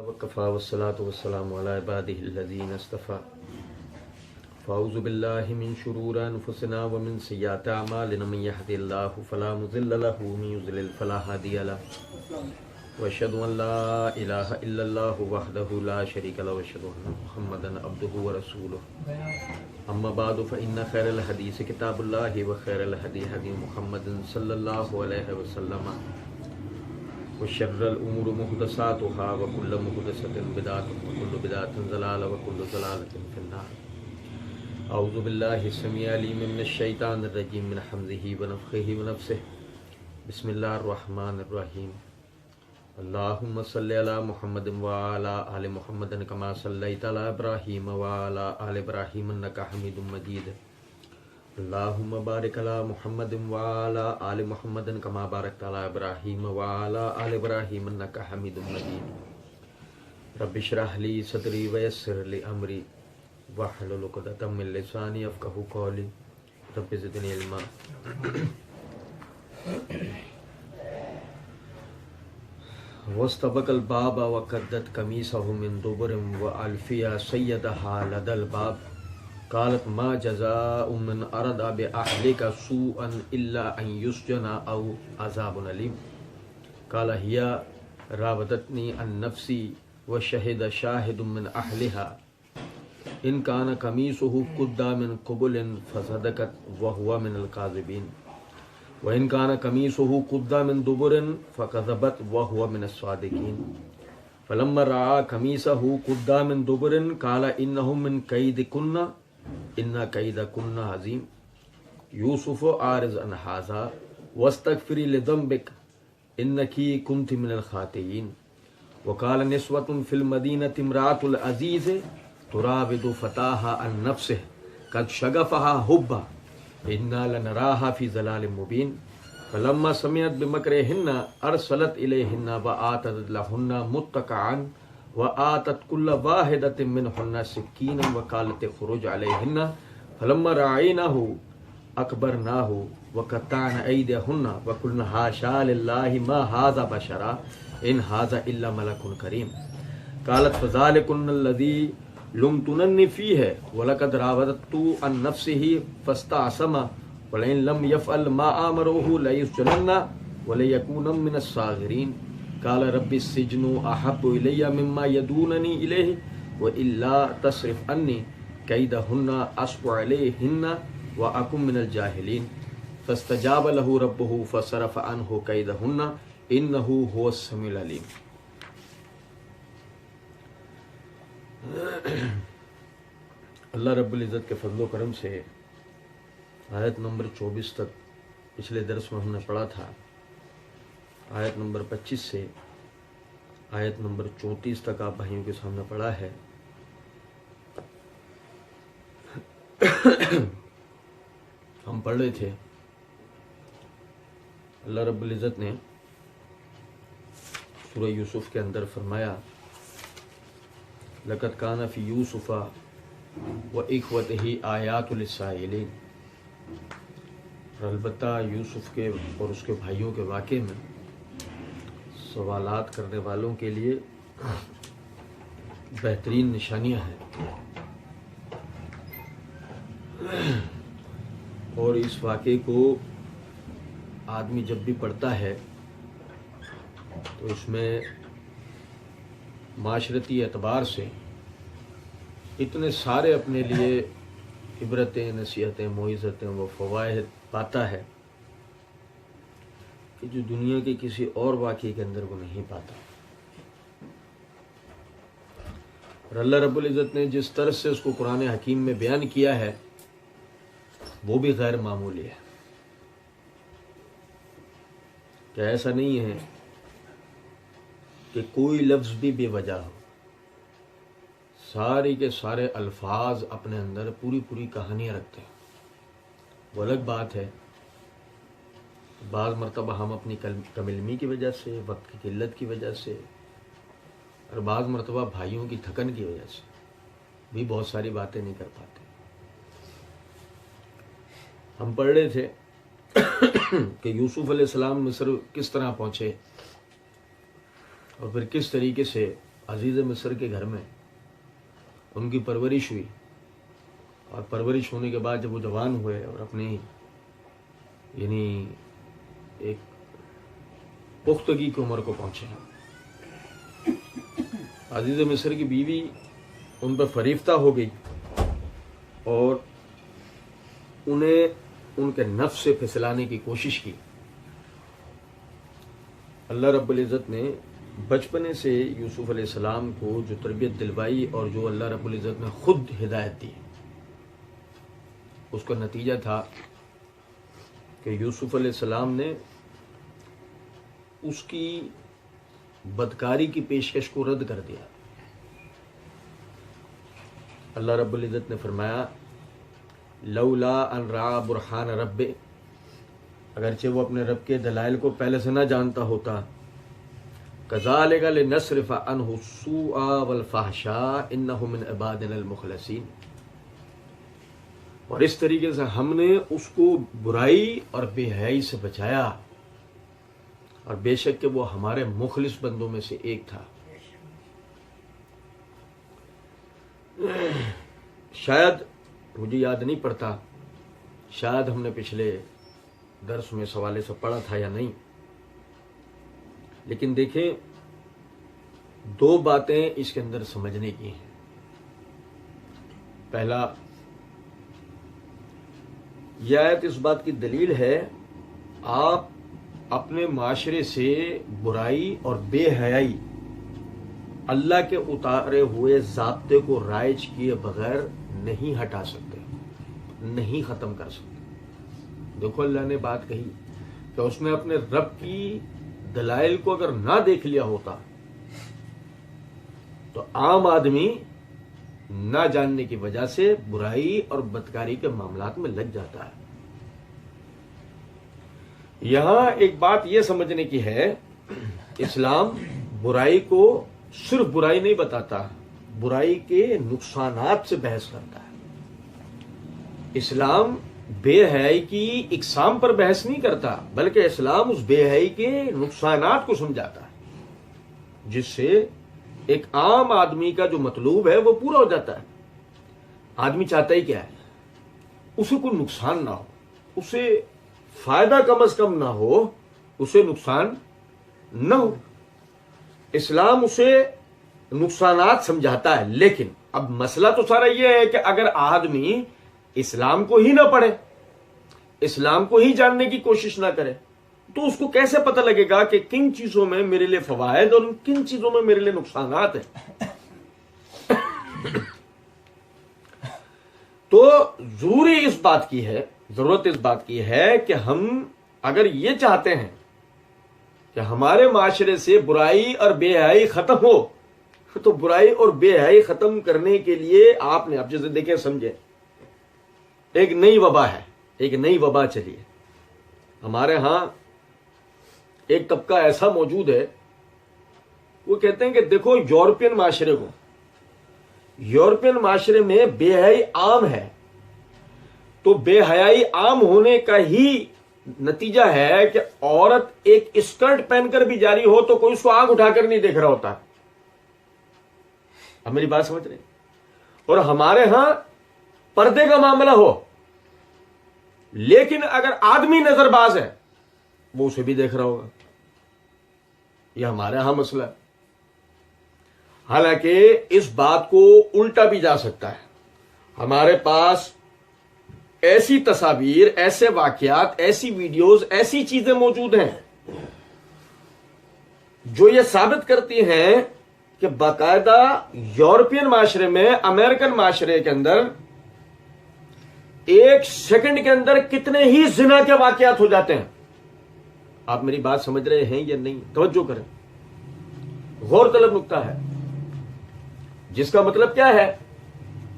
وکفا والصلاة والسلام علی عباده الذین اصطفى فاعوذ باللہ من شرور انفسنا ومن سیئات اعمالنا من یهد اللہ فلا مضل له ومن یضلل فلا هادی له واشهد ان لا الہ الا اللہ وحدہ لا شریک له واشهد ان محمدا عبدہ ورسولہ اما بعد فان خیر الحدیث کتاب اللہ وخیر الہدی ہدی محمد صلی اللہ علیہ وسلم وشر الامور محدثاتها وكل محدثة بدعة وكل بدعة ضلالة وكل ضلالة في النار اعوذ بالله السميع العليم من الشيطان الرجيم من حمزه ونفخه ونفثه بسم الله الرحمن الرحيم اللهم صل على محمد وعلى آل محمد كما صليت على إبراهيم وعلى آل إبراهيم إنك حميد مجيد اللهم بارك على محمد وعلى آل محمد كما باركت على إبراهيم وعلى آل إبراهيم إنك حميد مجيد رب اشرح لي صدري ويسر لي أمري واحلل عقدة من لساني يفقهوا قولي رب زدني علما واستبق الباب وقدت قميصه من دبر وألفيا سيدها لدى الباب قالت ما جزاء من أراد بأهلك سوءا إلا أن يسجن أو عذاب أليم قال هي راودتني عن نفسي وشهد شاهد من أهلها إن كان قميصه قد من قبل فصدقت وهو من الكاذبين وإن كان قميصه قد من دبر فكذبت وهو من الصادقين فلما رأى قميصه قد من دبر قال إنه من كيدكن إن كيدكن عظيم يوسف أعرض عن هذا واستغفري لذنبك إنك كنت من الخاطئين وقال نسوة في المدينة امرأة العزيز تراود فتاها عن نفسه قد شغفها حبا إنا لنراها في ضلال مبين فلما سمعت بمكرهن أرسلت إليهن وآتت لهن متكئا وآتت كل واحدة منهن سكينا وقالت اخرج عليهن فلما رأيناه أكبرناه وقطعن أيديهن وقلن حاشا لله ما هذا بشرا إن هذا إلا ملك كريم قالت فذلكن الذي لمتنني فيه ولقد راودته عن نفسه فاستعصم ولئن لم يفعل ما آمره ليسجنن وليكون من الصاغرين قال رب السجن أحب إلي مما يدونني إليه وإلا تصرف عني كيدهن أصب عليهن وأكن من الجاهلين فاستجاب له ربه فصرف عنه كيدهن إنه هو السميع العليم. اللہ رب العزت کے فضل و کرم سے آیت نمبر 24 تک پچھلے درس میں ہم نے پڑھا تھا. آیت نمبر 25 سے آیت نمبر 34 تک آپ بھائیوں کے سامنے پڑھا ہے. ہم پڑھ رہے تھے اللہ رب العزت نے سورہ یوسف کے اندر فرمایا لقد کان فی یوسف وإخوتہ آیات للسائلین، اور البتہ یوسف کے اور اس کے بھائیوں کے واقعے میں سوالات کرنے والوں کے لیے بہترین نشانیاں ہیں. اور اس واقعے کو آدمی جب بھی پڑھتا ہے تو اس میں معاشرتی اعتبار سے اتنے سارے اپنے لیے عبرتیں، نصیحتیں، موعظتیں و فوائد پاتا ہے کہ جو دنیا کے کسی اور واقعے کے اندر وہ نہیں پاتا. اور اللہ رب العزت نے جس طرح سے اس کو قرآن حکیم میں بیان کیا ہے وہ بھی غیر معمولی ہے. کہ ایسا نہیں ہے کہ کوئی لفظ بھی بے وجہ ہو، سارے کے سارے الفاظ اپنے اندر پوری پوری کہانیاں رکھتے ہیں. وہ الگ بات ہے بعض مرتبہ ہم اپنی کم علمی کی وجہ سے، وقت کی قلت کی وجہ سے، اور بعض مرتبہ بھائیوں کی تھکن کی وجہ سے بھی بہت ساری باتیں نہیں کر پاتے. ہم پڑھ رہے تھے کہ یوسف علیہ السلام مصر کس طرح پہنچے اور پھر کس طریقے سے عزیز مصر کے گھر میں ان کی پرورش ہوئی، اور پرورش ہونے کے بعد جب وہ جوان ہوئے اور اپنی یعنی ایک پختگی کی عمر کو پہنچے، عزیز مصر کی بیوی ان پر فریفتہ ہو گئی اور انہیں ان کے نفس سے پھسلانے کی کوشش کی۔ اللہ رب العزت نے بچپنے سے یوسف علیہ السلام کو جو تربیت دلوائی اور جو اللہ رب العزت نے خود ہدایت دی، اس کا نتیجہ تھا کہ یوسف علیہ السلام نے اس کی بدکاری کی پیشکش کو رد کر دیا۔ اللہ رب العزت نے فرمایا لولا ان رأى برہان رب، اگرچہ وہ اپنے رب کے دلائل کو پہلے سے نہ جانتا ہوتا، کذالک لنصرف عنہ السوء والفحشاء انہ من عبادنا المخلصین، اور اس طریقے سے ہم نے اس کو برائی اور بے حیائی سے بچایا، اور بے شک کہ وہ ہمارے مخلص بندوں میں سے ایک تھا۔ شاید مجھے یاد نہیں پڑتا، شاید ہم نے پچھلے درس میں سوالے سے پڑھا تھا یا نہیں، لیکن دیکھیں دو باتیں اس کے اندر سمجھنے کی ہیں۔ پہلا، یہ آیت اس بات کی دلیل ہے آپ اپنے معاشرے سے برائی اور بے حیائی اللہ کے اتارے ہوئے ضابطے کو رائج کیے بغیر نہیں ہٹا سکتے، نہیں ختم کر سکتے۔ دیکھو اللہ نے بات کہی کہ اس نے اپنے رب کی دلائل کو اگر نہ دیکھ لیا ہوتا تو عام آدمی نہ جاننے کی وجہ سے برائی اور بدکاری کے معاملات میں لگ جاتا ہے۔ یہاں ایک بات یہ سمجھنے کی ہے، اسلام برائی کو صرف برائی نہیں بتاتا، برائی کے نقصانات سے بحث کرتا ہے۔ اسلام بے حیائی کی اقسام پر بحث نہیں کرتا، بلکہ اسلام اس بے حیائی کے نقصانات کو سمجھاتا ہے، جس سے ایک عام آدمی کا جو مطلوب ہے وہ پورا ہو جاتا ہے۔ آدمی چاہتا ہی کیا ہے؟ اسے کوئی نقصان نہ ہو، اسے فائدہ کم از کم نہ ہو، اسے نقصان نہ ہو۔ اسلام اسے نقصانات سمجھاتا ہے، لیکن اب مسئلہ تو سارا یہ ہے کہ اگر آدمی اسلام کو ہی نہ پڑھے، اسلام کو ہی جاننے کی کوشش نہ کرے، تو اس کو کیسے پتہ لگے گا کہ کن چیزوں میں میرے لیے فوائد اور کن چیزوں میں میرے لیے نقصانات ہیں؟ تو ضرورت اس بات کی ہے کہ ہم اگر یہ چاہتے ہیں کہ ہمارے معاشرے سے برائی اور بے حیائی ختم ہو، تو برائی اور بے حیائی ختم کرنے کے لیے آپ نے اب جیسے دیکھیں سمجھیں، ایک نئی وبا ہے، ایک نئی وبا چلی ہے ہمارے ہاں۔ ایک طبقہ ایسا موجود ہے، وہ کہتے ہیں کہ دیکھو یورپین معاشرے میں بے حیائی عام ہے، تو بے حیائی عام ہونے کا ہی نتیجہ ہے کہ عورت ایک اسکرٹ پہن کر بھی جاری ہو تو کوئی اس کو آنکھ اٹھا کر نہیں دیکھ رہا ہوتا۔ اب میری بات سمجھ رہے ہیں؟ اور ہمارے ہاں پردے کا معاملہ ہو، لیکن اگر آدمی نظر باز ہے وہ اسے بھی دیکھ رہا ہوگا۔ یہ ہمارے ہاں مسئلہ ہے۔ حالانکہ اس بات کو الٹا بھی جا سکتا ہے۔ ہمارے پاس ایسی تصاویر، ایسے واقعات، ایسی ویڈیوز، ایسی چیزیں موجود ہیں جو یہ ثابت کرتی ہیں کہ باقاعدہ یورپین معاشرے میں، امریکن معاشرے کے اندر ایک سیکنڈ کے اندر کتنے ہی زنا کے واقعات ہو جاتے ہیں۔ آپ میری بات سمجھ رہے ہیں یا نہیں؟ توجہ کریں، غور طلب نکتہ ہے، جس کا مطلب کیا ہے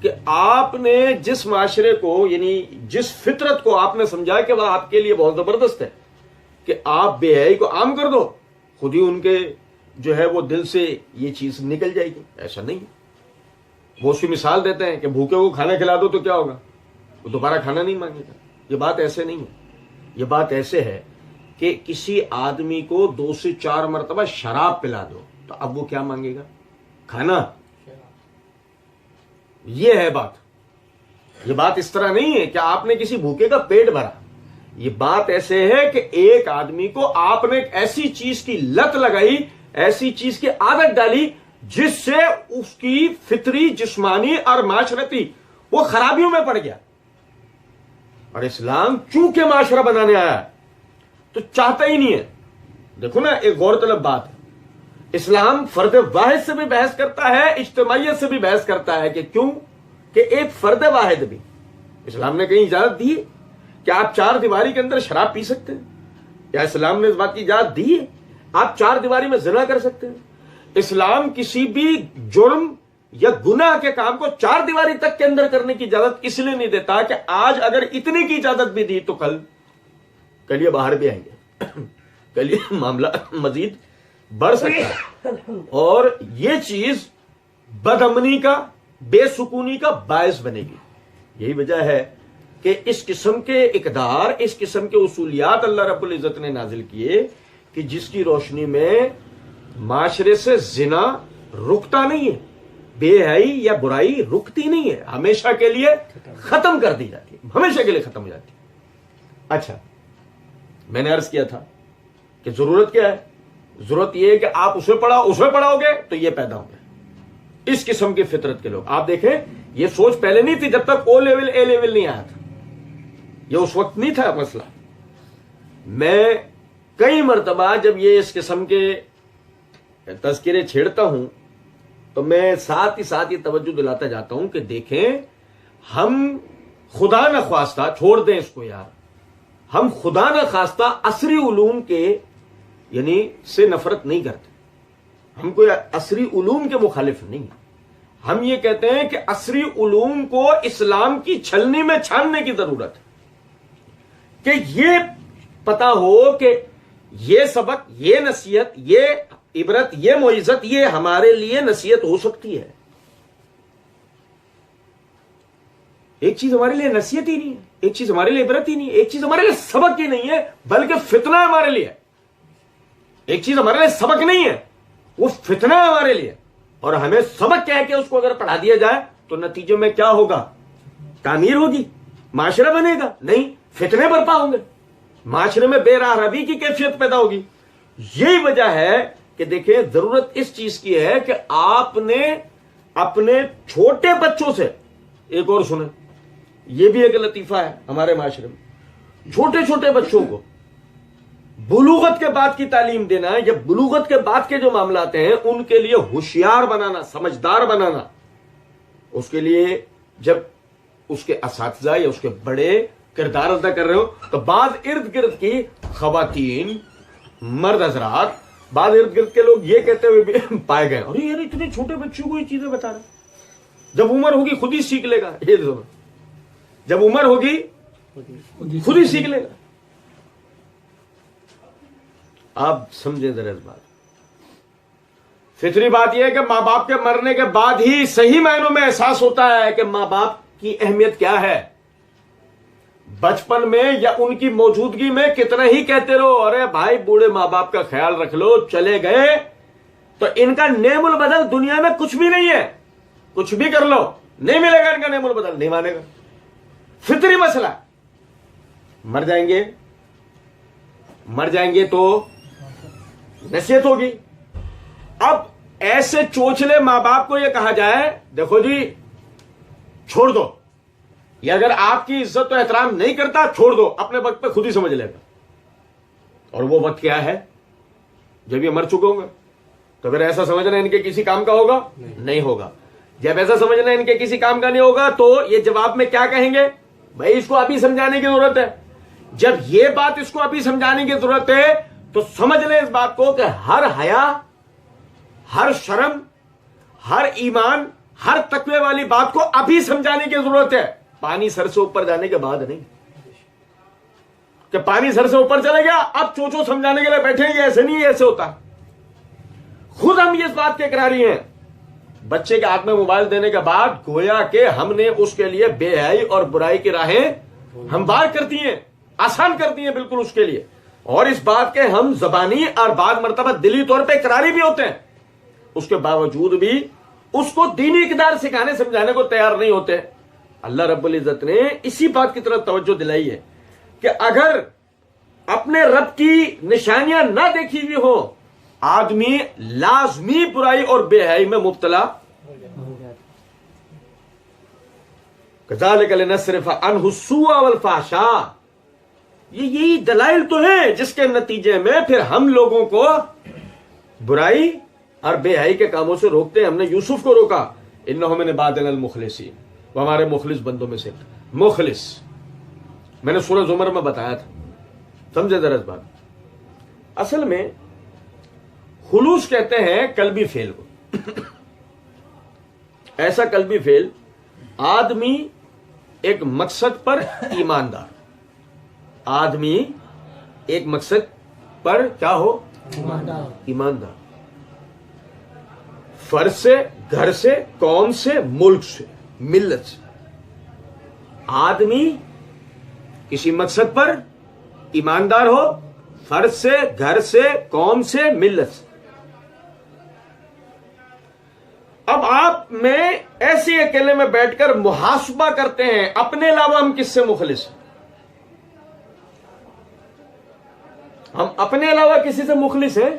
کہ آپ نے جس معاشرے کو، یعنی جس فطرت کو آپ نے سمجھا کہ وہ آپ کے لیے بہت زبردست ہے کہ آپ بے حیائی کو عام کر دو، خود ہی ان کے جو ہے وہ دل سے یہ چیز نکل جائے گی۔ ایسا نہیں ہے۔ وہ اس کی مثال دیتے ہیں کہ بھوکے کو کھانا کھلا دو تو کیا ہوگا؟ وہ دوبارہ کھانا نہیں مانگے گا۔ یہ بات ایسے نہیں ہے۔ یہ بات ایسے ہے کہ کسی آدمی کو 2 سے 4 مرتبہ شراب پلا دو تو اب وہ کیا مانگے گا؟ کھانا. یہ ہے بات. یہ بات اس طرح نہیں ہے کہ آپ نے کسی بھوکے کا پیٹ بھرا. یہ بات ایسے ہے کہ ایک آدمی کو آپ نے ایک ایسی چیز کی لت لگائی, ایسی چیز کی عادت ڈالی جس سے اس کی فطری, جسمانی اور معاشرتی وہ خرابیوں میں پڑ گیا. اور اسلام چونکہ معاشرہ بنانے آیا ہے تو چاہتا ہی نہیں ہے. دیکھو نا, ایک غور طلب بات ہے, اسلام فرد واحد سے بھی بحث کرتا ہے, اجتماعیت سے بھی بحث کرتا ہے. کہ کیوں؟ کہ ایک فرد واحد بھی اسلام نے کہیں اجازت دی ہے کہ آپ 4 دیواری کے اندر شراب پی سکتے ہیں؟ یا اسلام نے اس بات کی اجازت دی ہے آپ 4 دیواری میں زنا کر سکتے ہیں؟ اسلام کسی بھی جرم یا گناہ کے کام کو 4 دیواری تک کے اندر کرنے کی اجازت اس لیے نہیں دیتا کہ آج اگر اتنی کی اجازت بھی دی تو کل یہ باہر بھی آئیں گے, کل یہ معاملہ مزید بڑھ سکتا ہے اور یہ چیز بد امنی کا, بے سکونی کا باعث بنے گی. یہی وجہ ہے کہ اس قسم کے اقدار, اس قسم کے اصولیات اللہ رب العزت نے نازل کیے کہ جس کی روشنی میں معاشرے سے زنا رکتا نہیں ہے, بے حیائی یا برائی رکتی نہیں ہے, ہمیشہ کے لیے ختم کر دی جاتی ہے, ہمیشہ کے لیے ختم ہو جاتی ہے. اچھا, میں نے عرض کیا تھا کہ ضرورت کیا ہے؟ ضرورت یہ ہے کہ آپ اسے پڑھاؤ گے تو یہ پیدا ہوں گے اس قسم کی فطرت کے لوگ. آپ دیکھیں, یہ سوچ پہلے نہیں تھی جب تک اے لیول نہیں آیا تھا. یہ اس وقت نہیں تھا مسئلہ. میں کئی مرتبہ جب یہ اس قسم کے تذکرے چھیڑتا ہوں تو میں ساتھ ہی توجہ دلاتا جاتا ہوں کہ دیکھیں, ہم خدا نخواستہ, چھوڑ دیں اس کو یار, ہم خدا نخواستہ عصری علوم کے یعنی سے نفرت نہیں کرتے. ہم کوئی عصری علوم کے مخالف نہیں. ہم یہ کہتے ہیں کہ عصری علوم کو اسلام کی چھلنی میں چھاننے کی ضرورت ہے کہ یہ پتا ہو کہ یہ سبق, یہ نصیحت, یہ عبرت, یہ موعظت, یہ ہمارے لیے نصیحت ہو سکتی ہے. ایک چیز ہمارے لیے نصیحت ہی نہیں ہے, ایک چیز ہمارے لیے عبرت ہی نہیں ہے, ایک چیز ہمارے لیے سبق ہی نہیں ہے بلکہ فتنہ ہمارے لیے. ایک چیز ہمارے لیے سبق نہیں ہے, وہ فتنہ ہے ہمارے لیے. اور ہمیں سبق کہہ کے اس کو اگر پڑھا دیا جائے تو نتیجے میں کیا ہوگا؟ تعمیر ہوگی, معاشرہ بنے گا نہیں, فتنے برپا ہوں گے, معاشرے میں بے راہ روی کی کیفیت پیدا ہوگی. یہی وجہ ہے کہ دیکھیں, ضرورت اس چیز کی ہے کہ آپ نے اپنے چھوٹے بچوں سے, ایک اور سنیں, یہ بھی ایک لطیفہ ہے ہمارے معاشرے میں, چھوٹے چھوٹے بچوں کو بلوغت کے بعد کی تعلیم دینا ہے, یا بلوغت کے بعد کے جو معاملات ہیں ان کے لیے ہوشیار بنانا, سمجھدار بنانا. اس کے لیے جب اس کے اساتذہ یا اس کے بڑے کردار ادا کر رہے ہو تو بعض ارد گرد کی خواتین, مرد حضرات, بعض ارد گرد کے لوگ یہ کہتے ہوئے بھی پائے گئے, ارے یار اتنے چھوٹے بچوں کو یہ چیزیں بتا رہے, جب عمر ہوگی خود ہی سیکھ لے گا. یہ جب عمر ہوگی خود ہی سیکھ لے گا. آپ سمجھیں ذرا اس بات. فطری بات یہ ہے کہ ماں باپ کے مرنے کے بعد ہی صحیح معنوں میں احساس ہوتا ہے کہ ماں باپ کی اہمیت کیا ہے. بچپن میں یا ان کی موجودگی میں کتنا ہی کہتے رہو, ارے بھائی بوڑھے ماں باپ کا خیال رکھ لو, چلے گئے تو ان کا نعم البدل دنیا میں کچھ بھی نہیں ہے, کچھ بھی کر لو نہیں ملے گا ان کا نعم البدل, نہیں مانے گا. فطری مسئلہ. مر جائیں گے تو نصیحت ہوگی. اب ایسے چوچلے ماں باپ کو یہ کہا جائے دیکھو جی چھوڑ دو, یہ اگر آپ کی عزت و احترام نہیں کرتا چھوڑ دو, اپنے وقت پہ خود ہی سمجھ لے گا. اور وہ وقت کیا ہے؟ جب یہ مر چکے ہوں گے. تو پھر ایسا سمجھنا ان کے کسی کام کا ہوگا؟ نہیں ہوگا. جب ایسا سمجھنا ان کے کسی کام کا نہیں ہوگا تو یہ جواب میں کیا کہیں گے؟ بھائی اس کو ابھی سمجھانے کی ضرورت ہے. جب یہ بات اس کو ابھی سمجھانے کی ضرورت ہے تو سمجھ لیں اس بات کو کہ ہر حیا, ہر شرم, ہر ایمان, ہر تقوی والی بات کو ابھی سمجھانے کی ضرورت ہے, پانی سر سے اوپر جانے کے بعد نہیں. کہ پانی سر سے اوپر چلے گیا اب چوچو سمجھانے کے لیے بیٹھیں گے, ایسے نہیں, ایسے ہوتا. خود ہم یہ اس بات کے اقراری ہیں. بچے کے ہاتھ میں موبائل دینے کے بعد گویا کہ ہم نے اس کے لیے بے حیائی اور برائی کی راہیں ہموار کر دی ہیں, آسان کر دی ہیں بالکل اس کے لیے. اور اس بات کے ہم زبانی اور بعض مرتبہ دلی طور پہ اقراری بھی ہوتے ہیں اس کے باوجود بھی اس کو دینی اقدار سکھانے سمجھانے کو تیار نہیں ہوتے. اللہ رب العزت نے اسی بات کی طرف توجہ دلائی ہے کہ اگر اپنے رب کی نشانیاں نہ دیکھی ہوئی ہو آدمی لازمی برائی اور بے حیائی میں مبتلا. کذالک لنصرف عنہ السوء والفحشاء، یہی دلائل تو ہیں جس کے نتیجے میں پھر ہم لوگوں کو برائی اور بے حیائی کے کاموں سے روکتے ہیں. ہم نے یوسف کو روکا، انہ من عبادنا المخلصین، وہ ہمارے مخلص بندوں میں سے. مخلص میں نے سورہ زمر میں بتایا تھا، سمجھے ذرا اس بات. اصل میں خلوص کہتے ہیں قلبی فعل کو. ایسا قلبی فعل آدمی ایک مقصد پر ایماندار، آدمی ایک مقصد پر کیا ہو؟ ایماندار. فرد سے، گھر سے، قوم سے، ملک سے، ملت سے. آدمی کسی مقصد پر ایماندار ہو، فرد سے، گھر سے، قوم سے، ملت سے. اب آپ میں ایسے اکیلے میں بیٹھ کر محاسبہ کرتے ہیں اپنے علاوہ ہم کس سے مخلص ہیں. ہم اپنے علاوہ کسی سے مخلص ہیں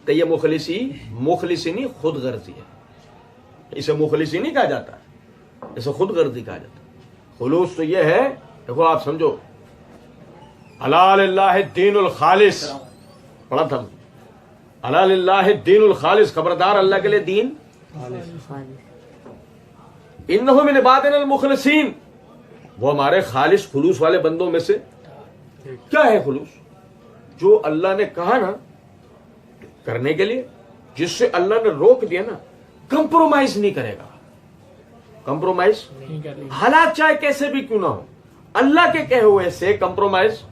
تو یہ مخلصی نہیں، خود غرضی ہے. اسے مخلصی نہیں کہا جاتا، اسے خود غرضی کہا جاتا. خلوص تو یہ ہے، دیکھو آپ سمجھو، الا للہ الدین الخالص پڑھا تھا، الا للہ الدین الخالص، خبردار اللہ کے لیے دین. انہ من عبادنا المخلصین، وہ ہمارے خالص خلوص والے بندوں میں سے. کیا ہے خلوص؟ جو اللہ نے کہا نا کرنے کے لیے، جس سے اللہ نے روک دیا نا، کمپرومائز نہیں کرے گا. کمپرومائز حالات چاہے کیسے بھی کیوں نہ ہو، اللہ کے کہے ہوئے سے کمپرومائز،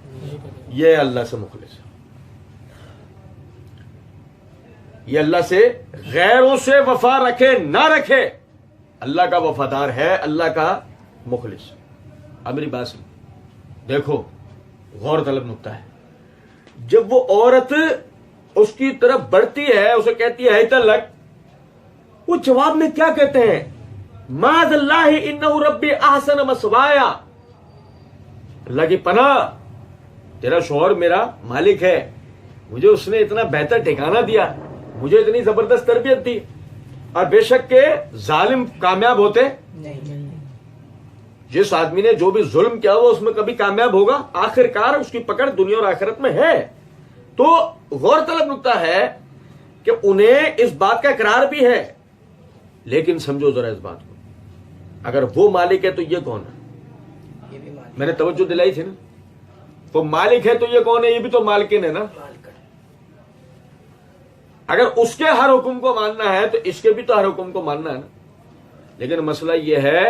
یہ اللہ سے مخلص ہے. یہ اللہ سے غیروں سے وفا رکھے نہ رکھے، اللہ کا وفادار ہے، اللہ کا مخلص. اب میری بات سن، دیکھو غور طلب نکتہ ہے. جب وہ عورت اس کی طرف بڑھتی ہے، اسے کہتی ہے تلک، وہ جواب میں کیا کہتے ہیں؟ معاذ اللہ انہ ربی احسن مثوایا، اللہ کی پناہ، تیرا شوہر میرا مالک ہے، مجھے اس نے اتنا بہتر ٹھکانہ دیا، مجھے اتنی زبردست تربیت دی، اور بے شک کہ ظالم کامیاب ہوتے نہیں. جس آدمی نے جو بھی ظلم کیا وہ اس میں کبھی کامیاب ہوگا، آخر کار اس کی پکڑ دنیا اور آخرت میں ہے. تو غور طلب نکتہ ہے کہ انہیں اس بات کا اقرار بھی ہے، لیکن سمجھو ذرا اس بات کو، اگر وہ مالک ہے تو یہ کون ہے؟ میں نے توجہ دلائی تھی نا، وہ مالک ہے تو یہ کون ہے؟ یہ بھی تو مالکن ہے نا. اگر اس کے ہر حکم کو ماننا ہے تو اس کے بھی تو ہر حکم کو ماننا ہے نا. لیکن مسئلہ یہ ہے،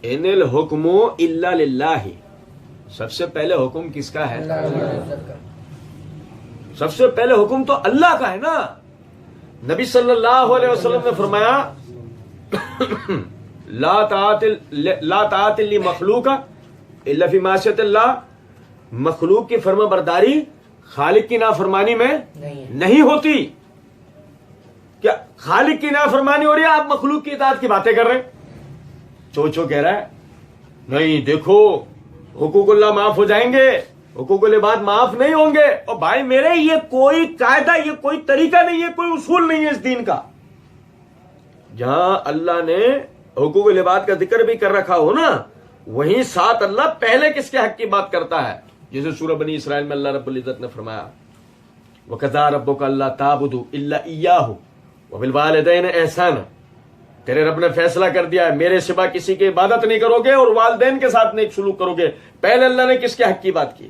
ان الحکم الا للہ، سب سے پہلے حکم کس کا ہے؟ سب سے پہلے حکم تو اللہ کا ہے نا. نبی صلی اللہ علیہ وسلم نے فرمایا لا طاعت لمخلوق الا فی معصیت اللہ، مخلوق کی فرما برداری خالق کی نافرمانی میں نہیں ہوتی. کیا خالق کی نافرمانی ہو رہی ہے، آپ مخلوق کی اطاعت کی باتیں کر رہے ہیں؟ چوچو کہہ رہا ہے نہیں، دیکھو حقوق اللہ معاف ہو جائیں گے، حقوق العباد معاف نہیں ہوں گے. اور بھائی میرے، یہ کوئی قاعدہ، یہ کوئی طریقہ نہیں ہے، کوئی اصول نہیں ہے اس دین کا. جہاں اللہ نے حقوق العباد کا ذکر بھی کر رکھا ہو نا، وہیں ساتھ اللہ پہلے کس کے حق کی بات کرتا ہے. جیسے سورہ بنی اسرائیل میں اللہ رب العزت نے فرمایا وَقَضَىٰ رَبُّكَ أَلَّا تَعْبُدُوا إِلَّا إِيَّاهُ وَبِالْوَالِدَيْنِ إِحْسَانًا، تیرے رب نے فیصلہ کر دیا ہے میرے سوا کسی کی عبادت نہیں کرو گے اور والدین کے ساتھ نیک سلوک کرو گے. پہلے اللہ نے کس کے حق کی بات کی؟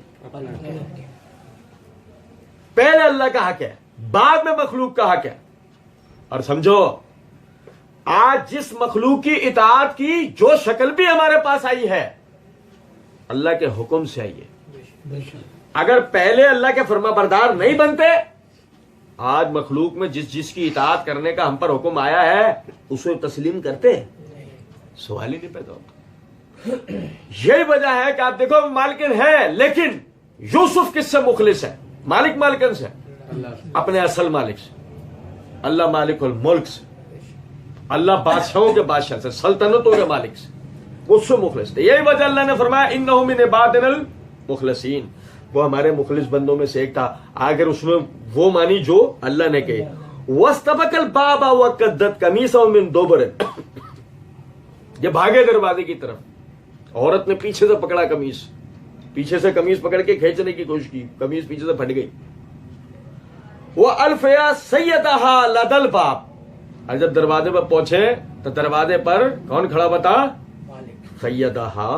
پہلے اللہ کا حق ہے، بعد میں مخلوق کا حق ہے. اور سمجھو آج جس مخلوق کی اطاعت کی جو شکل بھی ہمارے پاس آئی ہے، اللہ کے حکم سے آئی ہے. اگر پہلے اللہ کے فرما بردار نہیں بنتے، آج مخلوق میں جس کی اطاعت کرنے کا ہم پر حکم آیا ہے اسے تسلیم کرتے؟ سوال ہی نہیں پیدا ہوتا. یہی وجہ ہے کہ آپ دیکھو مالکن ہے، لیکن یوسف کس سے مخلص ہے؟ مالکن سے، اپنے اصل مالک سے. اللہ مالک الملک سے، اللہ بادشاہوں کے بادشاہ سے، سلطنتوں کے مالک سے، اس سے مخلص تھے. یہی وجہ اللہ نے فرمایا انہ من عبادنا المخلصین، وہ ہمارے مخلص بندوں میں سے ایک تھا. اگر اس میں وہ مانی جو اللہ نے کہی. واستبق الباب وقدت قمیصہ من دبر، یہ بھاگے دروازے کی طرف، عورت نے پیچھے سے پکڑا قمیص، پیچھے سے قمیص پکڑ کے کھینچنے کی کوشش کی، قمیص پیچھے سے پھٹ گئی. وَأَلْفِيَا سَيَّدَهَا لَدَى الْبَابِ، اور جب دروازے پر پہنچے تو دروازے پر کون کھڑا بتا؟ سیدہا.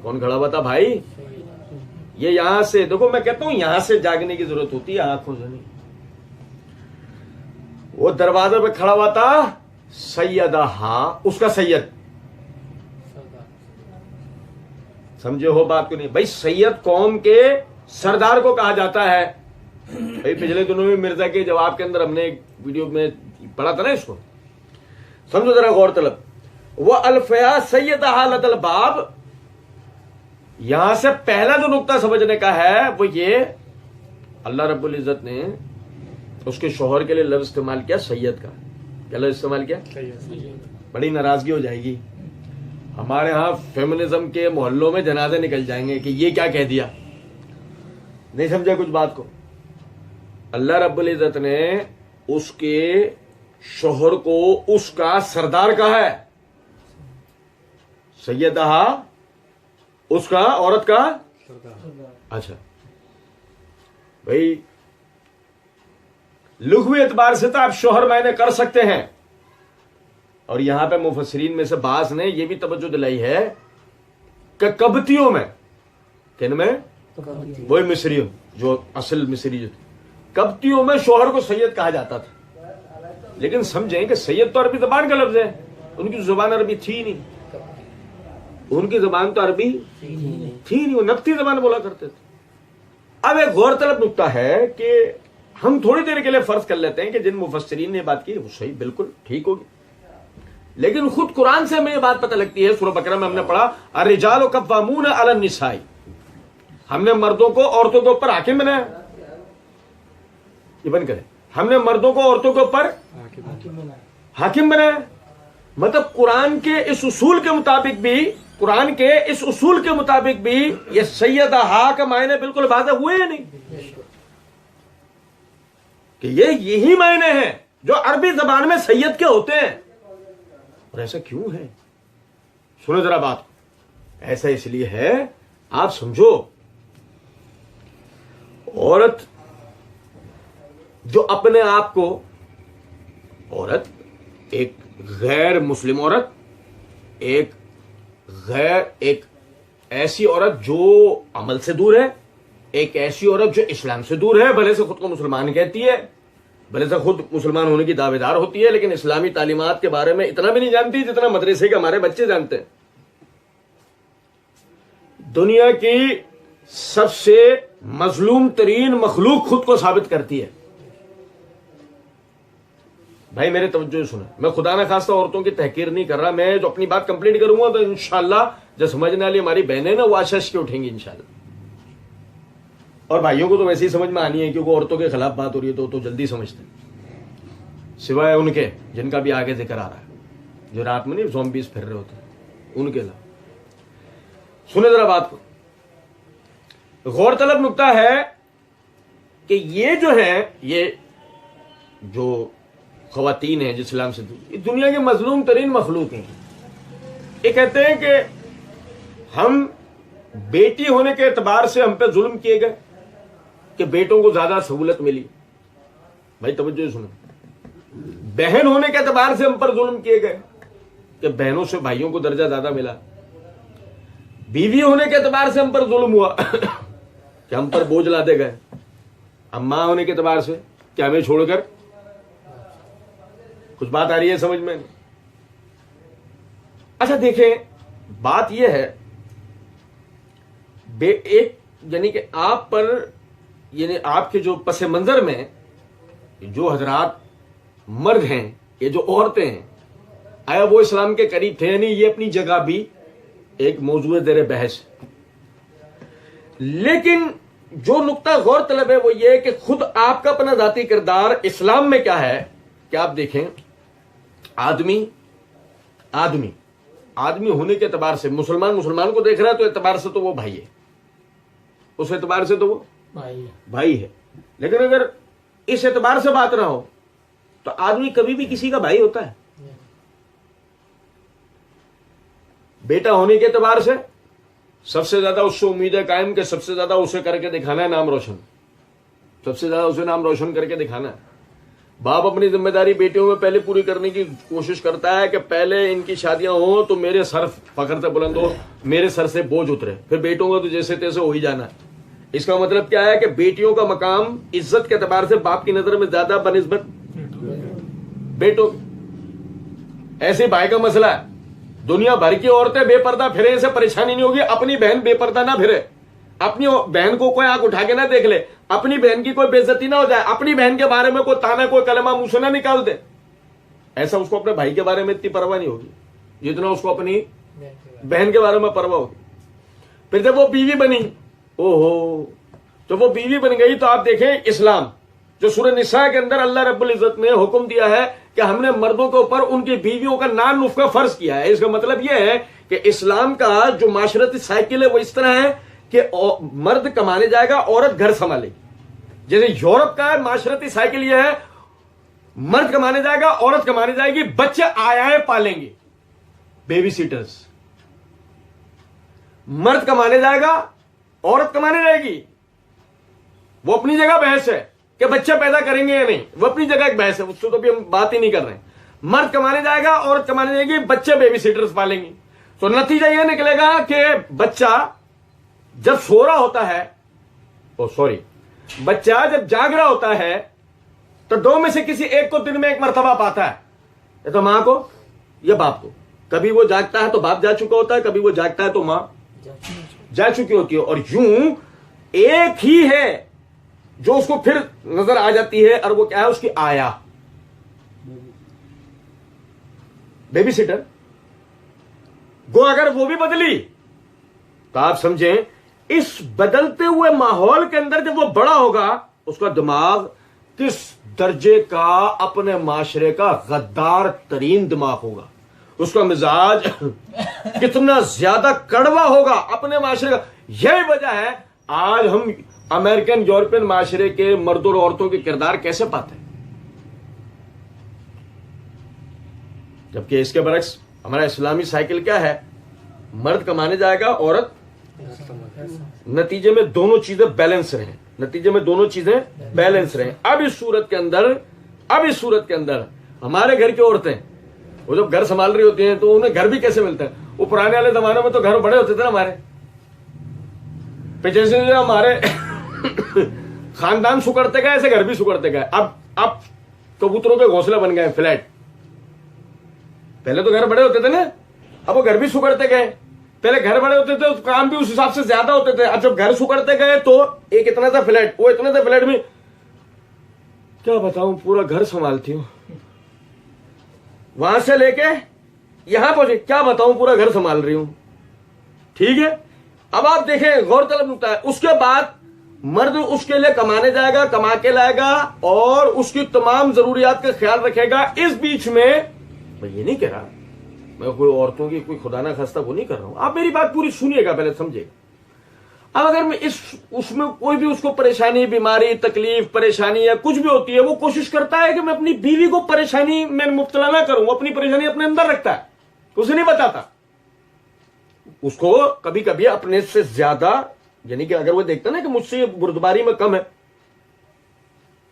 کون کھڑا بتا بھائی؟ یہ یہاں سے دیکھو، میں کہتا ہوں یہاں سے جاگنے کی ضرورت ہوتی ہے، آنکھوں سے نہیں. وہ دروازے پہ کھڑا ہوا تھا سیدہا، اس کا سید. سمجھے ہو بات کو نہیں بھائی؟ سید قوم کے سردار کو کہا جاتا ہے. بھائی پچھلے دنوں میں مرزا کے جواب کے اندر ہم نے ایک ویڈیو میں پڑھا تھا نا، اس کو سمجھو ذرا غور طلب. وہ الفیا سیدہا لدى الباب، یہاں سے پہلا جو نقطہ سمجھنے کا ہے وہ یہ، اللہ رب العزت نے اس کے شوہر کے لیے لفظ استعمال کیا سید کا. کیا لفظ استعمال کیا؟ بڑی ناراضگی ہو جائے گی ہمارے ہاں، فیمنزم کے محلوں میں جنازے نکل جائیں گے کہ یہ کیا کہہ دیا. نہیں سمجھا کچھ بات کو؟ اللہ رب العزت نے اس کے شوہر کو اس کا سردار کہا ہے. سیدہا اس کا، عورت کا. اچھا بھائی لغوی اعتبار سے تو آپ شوہر معنی کر سکتے ہیں، اور یہاں پہ مفسرین میں سے بعض نے یہ بھی توجہ دلائی ہے کہ قبطیوں میں، کن میں؟ وہی مصریوں جو اصل مصری جو تھے، قبطیوں میں شوہر کو سید کہا جاتا تھا. لیکن سمجھیں کہ سید تو عربی زبان کا لفظ ہے، ان کی زبان عربی تھی نہیں، ان کی زبان تو عربی تھی نہیں، وہ نبطی زبان بولا کرتے تھے. اب ایک غور طلب نقطہ ہے کہ ہم تھوڑی دیر کے لیے فرض کر لیتے ہیں کہ جن مفسرین نے بات کی وہ صحیح بالکل ٹھیک ہوگی، لیکن خود قرآن سے ہمیں یہ بات پتہ لگتی ہے. سورہ بقرہ میں ہم نے پڑھا الرجال قوامون علی النساء، ہم نے مردوں کو عورتوں کے اوپر حاکم بنایا. یہ بند کریں، ہم نے مردوں کو عورتوں کے اوپر حاکم بنایا. مطلب قرآن کے اس اصول کے مطابق بھی، قرآن کے اس اصول کے مطابق بھی یہ سیدہا کا معنی بالکل واضح ہوئے یا نہیں کہ یہی معنی ہیں جو عربی زبان میں سید کے ہوتے ہیں. اور ایسا کیوں ہے؟ سنو ذرا بات. ایسا اس لیے ہے، آپ سمجھو، عورت جو اپنے آپ کو، عورت ایک غیر مسلم عورت، ایک ایسی عورت جو عمل سے دور ہے، ایک ایسی عورت جو اسلام سے دور ہے، بھلے سے خود کو مسلمان کہتی ہے، بھلے سے خود مسلمان ہونے کی دعوے دار ہوتی ہے، لیکن اسلامی تعلیمات کے بارے میں اتنا بھی نہیں جانتی جتنا مدرسے کے ہمارے بچے جانتے ہیں. دنیا کی سب سے مظلوم ترین مخلوق خود کو ثابت کرتی ہے. بھائی میرے توجہ سنیں، میں خدا نہ خواستہ عورتوں کی تحقیر نہیں کر رہا، میں جو اپنی بات کمپلیٹ کروں گا تو انشاءاللہ جو سمجھنے والی ہماری بہنیں نا وہ آشش کے اٹھیں گی انشاءاللہ. اور بھائیوں کو تو ویسے ہی سمجھ میں آنی ہے کیونکہ عورتوں کے خلاف بات ہو رہی ہے تو جلدی سمجھتے ہیں، سوائے ان کے جن کا بھی آگے ذکر آ رہا ہے، جو رات میں نہیں زومبیز پھر رہے ہوتے ہیں، ان کے علاوہ. سنیں ذرا بات کو. غور طلب نقطہ ہے کہ یہ جو ہے، یہ جو خواتین ہیں جو اسلام سے یہ دنیا کے مظلوم ترین مخلوق ہیں. یہ کہتے ہیں کہ ہم بیٹی ہونے کے اعتبار سے ہم پہ ظلم کیے گئے کہ بیٹوں کو زیادہ سہولت ملی. بھائی توجہ سنو، بہن ہونے کے اعتبار سے ہم پر ظلم کیے گئے کہ بہنوں سے بھائیوں کو درجہ زیادہ ملا. بیوی ہونے کے اعتبار سے ہم پر ظلم ہوا کہ ہم پر بوجھ لاتے گئے. اماں ہونے کے اعتبار سے کہ ہمیں چھوڑ کر، کچھ بات آ رہی ہے سمجھ میں؟ اچھا دیکھیں، بات یہ ہے ایک، یعنی کہ آپ پر، یعنی آپ کے جو پس منظر میں جو حضرات مرد ہیں، یہ جو عورتیں ہیں، آیا وہ اسلام کے قریب تھے؟ نہیں، یہ اپنی جگہ بھی ایک موضوع زیر بحث. لیکن جو نقطہ غور طلب ہے وہ یہ کہ خود آپ کا اپنا ذاتی کردار اسلام میں کیا ہے کہ آپ دیکھیں آدمی ہونے کے اعتبار سے مسلمان کو دیکھ رہا ہے تو اعتبار سے تو وہ بھائی ہے، اس اعتبار سے تو وہ بھائی ہے، لیکن اگر اس اعتبار سے بات نہ ہو تو آدمی کبھی بھی کسی کا بھائی ہوتا ہے؟ بیٹا ہونے کے اعتبار سے سب سے زیادہ اس سے امید ہے قائم کہ سب سے زیادہ اسے کر کے دکھانا ہے نام روشن، سب سے زیادہ اسے نام روشن کر کے دکھانا ہے۔ باپ اپنی ذمہ داری بیٹیوں میں پہلے پوری کرنے کی کوشش کرتا ہے کہ پہلے ان کی شادیاں ہوں تو میرے سر فخر سے بلند ہو، میرے سر سے بوجھ اترے، پھر بیٹوں کا تو جیسے تیسے ہو ہی جانا ہے۔ اس کا مطلب کیا ہے کہ بیٹیوں کا مقام عزت کے اعتبار سے باپ کی نظر میں زیادہ بنسبت بیٹوں۔ ایسے بھائی کا مسئلہ ہے، دنیا بھر کی عورتیں بے پردہ پھرے، اسے پریشانی نہیں ہوگی، اپنی بہن بے پردہ نہ پھرے، اپنی بہن کو کوئی آنکھ اٹھا کے نہ دیکھ لے، اپنی بہن کی کوئی بے عزتی نہ ہو جائے، اپنی بہن کے بارے میں کوئی تانا کوئی کلمہ منہ سے نہ نکال دے، ایسا اس کو اپنے بھائی کے بارے میں اتنی پرواہ نہیں ہوگی جتنا اس کو اپنی بہن کے بارے میں پرواہ ہوگی۔ پھر جب وہ بیوی بنی، جب وہ بیوی بن گئی تو آپ دیکھیں اسلام جو سورہ نساء کے اندر اللہ رب العزت نے حکم دیا ہے کہ ہم نے مردوں کے اوپر ان کی بیویوں کا نان نفقہ فرض کیا ہے۔ اس کا مطلب یہ ہے کہ اسلام کا جو معاشرتی سائیکل ہے وہ اس طرح ہے کہ مرد کمانے جائے گا، عورت گھر سنبھالے گی۔ جیسے یورپ کا معاشرتی سائیکل یہ ہے، مرد کمانے جائے گا، عورت کمانے جائے گی، بچے آیا پالیں گے، بیبی سیٹرز۔ مرد کمانے جائے گا، عورت کمانے جائے گی، وہ اپنی جگہ بحث ہے کہ بچہ پیدا کریں گے یا نہیں، وہ اپنی جگہ ایک بحث ہے، اس سے تو بھی ہم بات ہی نہیں کر رہے ہیں۔ مرد کمانے جائے گا، عورت کمانے جائے گی، بچے بیبی سیٹرز پالیں گی۔ تو نتیجہ یہ نکلے گا کہ بچہ جب سو رہا ہوتا ہے، بچہ جب جاگ رہا ہوتا ہے تو دو میں سے کسی ایک کو دن میں ایک مرتبہ پاتا ہے، یا تو ماں کو یا باپ کو۔ کبھی وہ جاگتا ہے تو باپ جا چکا ہوتا ہے، کبھی وہ جاگتا ہے تو ماں جا چکی ہوتی ہے، اور یوں ایک ہی ہے جو اس کو پھر نظر آ جاتی ہے، اور وہ کیا ہے؟ اس کی آیا، بیبی سیٹر۔ گو اگر وہ بھی بدلی تو آپ سمجھیں اس بدلتے ہوئے ماحول کے اندر جب وہ بڑا ہوگا، اس کا دماغ کس درجے کا اپنے معاشرے کا غدار ترین دماغ ہوگا، اس کا مزاج کتنا زیادہ کڑوا ہوگا اپنے معاشرے کا۔ یہی وجہ ہے آج ہم امریکن یورپین معاشرے کے مردوں اور عورتوں کے کردار کیسے پاتے ہیں، جبکہ اس کے برعکس ہمارا اسلامی سائیکل کیا ہے؟ مرد کمانے جائے گا، عورت، نتیجے میں دونوں چیزیں بیلنس رہیں۔ اب اس صورت کے اندر ہمارے گھر کی عورتیں وہ جب گھر سنبھال رہی ہوتی ہیں تو انہیں گھر بھی کیسے ملتا ہے؟ وہ پرانے والے زمانے میں تو گھر بڑے ہوتے تھے نا ہمارے، پھر جیسے ہمارے خاندان سکڑتے گئے ایسے گھر بھی سکڑتے گئے۔ اب کبوتروں کے گھونسلے بن گئے، فلیٹ۔ پہلے تو گھر بڑے ہوتے تھے نا، اب وہ گھر بھی سکڑتے گئے۔ پہلے گھر بڑے ہوتے تھے، کام بھی اس حساب سے زیادہ ہوتے تھے، اب جب گھر سکڑتے گئے تو ایک اتنا سا فلیٹ، وہ اتنے سے فلیٹ میں کیا بتاؤں پورا گھر سنبھالتی ہوں، وہاں سے لے کے یہاں پہنچے کیا بتاؤں پورا گھر سنبھال رہی ہوں۔ ٹھیک ہے، اب آپ دیکھیں غور طلب نکتا ہے، اس کے بعد مرد اس کے لیے کمانے جائے گا، کما کے لائے گا اور اس کی تمام ضروریات کا خیال رکھے گا۔ اس بیچ میں میں یہ نہیں کہہ رہا میں کوئی عورتوں کی کوئی خدا نہ خواستہ وہ نہیں کر رہا ہوں، آپ میری بات پوری سنیے گا، پہلے سمجھے گا۔ اب اگر میں اس میں کوئی بھی اس کو پریشانی، بیماری، تکلیف، پریشانی یا کچھ بھی ہوتی ہے، وہ کوشش کرتا ہے کہ میں اپنی بیوی کو پریشانی میں مبتلا نہ کروں، اپنی پریشانی اپنے اندر رکھتا ہے، اسے نہیں بتاتا۔ اس کو کبھی کبھی اپنے سے زیادہ، یعنی کہ اگر وہ دیکھتا نا کہ مجھ سے بردباری میں کم ہے،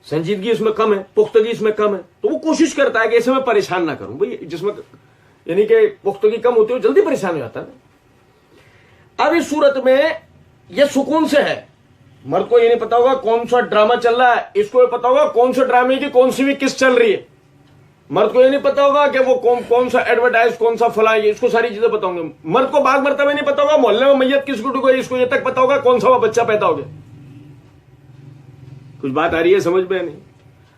سنجیدگی اس میں کم ہے، پختگی اس میں کم ہے، تو وہ کوشش کرتا ہے کہ اسے میں پریشان نہ کروں۔ بھائی جس میں یعنی کہ پختگی کم ہوتی ہے وہ جلدی پریشان ہو جاتا ہے نا۔ اب اس صورت میں یہ سکون سے ہے، مرد کو یہ نہیں پتا ہوگا کون سا ڈرامہ چل رہا ہے، اس کو یہ پتا ہوگا کون سے ڈرامے کی کون سی بھی قسط چل رہی ہے۔ مرد کو یہ نہیں پتا ہوگا کہ وہ کون سا ایڈورٹائز، کون سا فلاں، اس کو ساری چیزیں پتا ہوں گے۔ مرد کو بعض مرتبہ نہیں پتا ہوگا محلے میں میت کس کو ڈوب گئی، اس کو یہ تک پتا ہوگا کون سا وہ بچہ پیدا ہو گیا۔ کچھ بات آ رہی ہے سمجھ میں؟ نہیں؟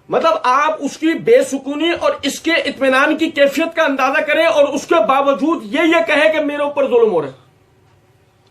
مطلب آپ اس کی بے سکونی اور اس کے اطمینان کی کیفیت کا اندازہ کریں اور اس کے باوجود یہ کہے کہ میرے اوپر ظلم ہو رہا ہے۔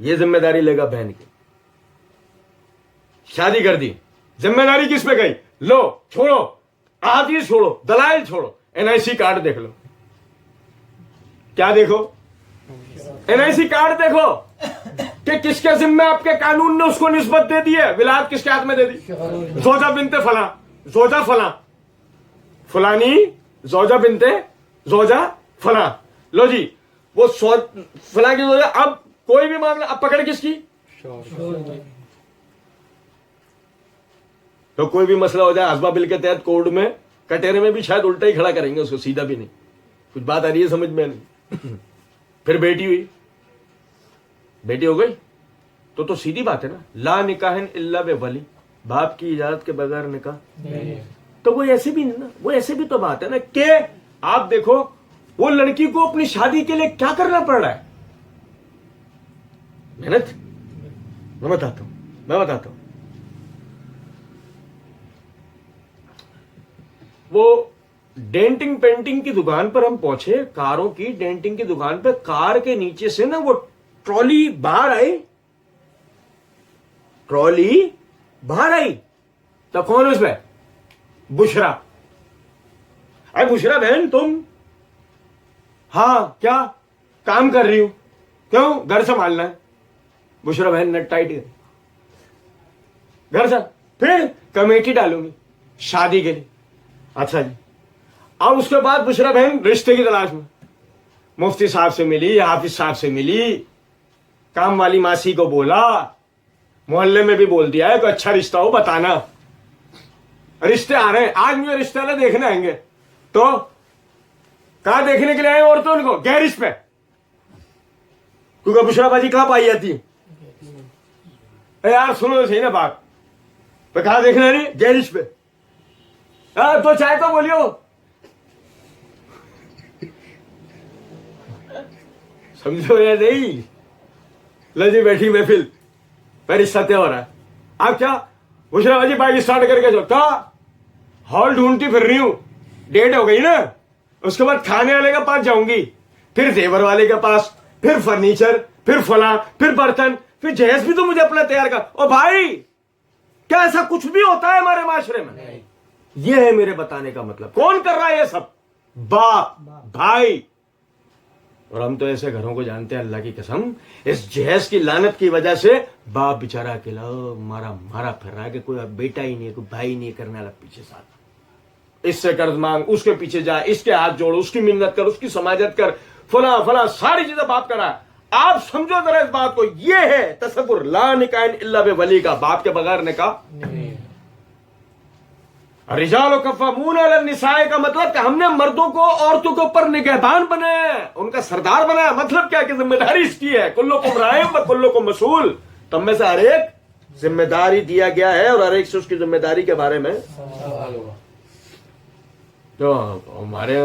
یہ ذمہ داری لے گا بہن کی. شادی کر دی, ذمہ داری کس پہ گئی؟ لو چھوڑو, احادیث چھوڑو, دلائل چھوڑو, NIC کارڈ دیکھ لو. کیا دیکھو؟ NIC کارڈ دیکھو کہ کس کے ذمہ آپ کے قانون نے اس کو نسبت دے دی ہے. ولایت کس کے ہاتھ میں دے دی؟ زوجہ بنت فلاں, زوجہ فلاں, فلانی زوجہ بنت زوجہ فلاں. لو جی وہ فلاں کی زوجہ. اب کوئی بھی معاملہ اب پکڑ کس کی؟ تو کوئی بھی مسئلہ ہو جائے ہسبا بل کے تحت کورٹ میں کٹہرے میں بھی شاید الٹا ہی کھڑا کریں گے اس کو, سیدھا بھی نہیں. کچھ بات آ رہی ہے سمجھ میں نہیں. پھر بیٹی ہوئی, بیٹی ہو گئی تو سیدھی بات ہے نا, لا نکاح الا بولی, باپ کی اجازت کے بغیر نکاح. تو وہ ایسے بھی نا, وہ ایسے بھی تو بات ہے نا کہ آپ دیکھو وہ لڑکی کو اپنی شادی کے لیے کیا کرنا پڑ رہا ہے. محنت. میں بتاتا ہوں وہ ڈینٹنگ پینٹنگ کی دکان پر ہم پہنچے, کاروں کی ڈینٹنگ کی دکان پہ, کار کے نیچے سے نا وہ ٹرالی باہر آئی, ٹرالی باہر آئی. تو کون اس پہ؟ بشرا. اے بشرا بہن تم؟ ہاں کیا کام کر رہی ہوں؟ کیوں؟ گھر سنبھالنا ہے. بشرا بہن نٹ ٹائٹ گھر سے, پھر کمیٹی ڈالوں گی شادی کے لیے. اچھا جی. اب اس کے بعد بشرا بہن رشتے کی تلاش میں, مفتی صاحب سے ملی, حافظ صاحب سے ملی, کام والی ماسی کو بولا, محلے میں بھی بول دیا ہے کہ اچھا رشتہ ہو بتانا. رشتے آ رہے ہیں, آج مجھے رشتے والے دیکھنے آئیں گے. تو کہاں دیکھنے کے لیے آئے عورتوں ان کو؟ گیرج پہ. کیونکہ بشرا بازی کہاں پائی جاتی ہے؟ یار سنو تو صحیح نا بات. تو کہاں دیکھنا نہیں؟ گیرج پہ. تو چاہے تو بولیو. سمجھو یا نہیں؟ لجی بیٹھی محفل پہ رشتہ طے ہو رہا ہے. اب کیا بشرا بازی بائک اسٹارٹ کر کے جو کہا ہال ڈھونڈتی پھر رہی ہوں, ڈیٹ ہو گئی نا. اس کے بعد کھانے والے کے پاس جاؤں گی, پھر زیور والے کے پاس, پھر فرنیچر, پھر فلاں, پھر برتن, پھر جہیز بھی تو مجھے اپنا تیار کر. او بھائی کیا ایسا کچھ بھی ہوتا ہے ہمارے معاشرے میں؟ یہ ہے میرے بتانے کا مطلب. کون کر رہا ہے یہ سب؟ باپ, بھائی. اور ہم تو ایسے گھروں کو جانتے ہیں اللہ کی قسم, اس جہیز کی لعنت کی وجہ سے باپ بیچارہ اکیلا مارا پھر رہا ہے کہ کوئی بیٹا ہی نہیں, کوئی بھائی نہیں کرنے والا پیچھے ساتھ. اس سے قرض مانگ, اس کے پیچھے جا, اس کے ہاتھ جوڑ, اس کی منت کر, اس کی سماجت کر, فلاں ساری چیزیں باپ کرا. آپ سمجھو ذرا اس بات کو, یہ ہے تصور لا نکاح الا بولی کا, باپ کے بغیر نکاح. رجال قوامون علی النساء کا مطلب کہ ہم نے مردوں کو عورتوں کے اوپر نگہبان بنایا, ان کا سردار بنایا. مطلب کیا کہ ذمہ داری اس کی ہے, کلکم راع و کلکم مسئول. تم میں سے ہر ایک ذمہ داری دیا گیا ہے اور ہر ایک سے اس کی ذمہ داری کے بارے میں تو ہمارے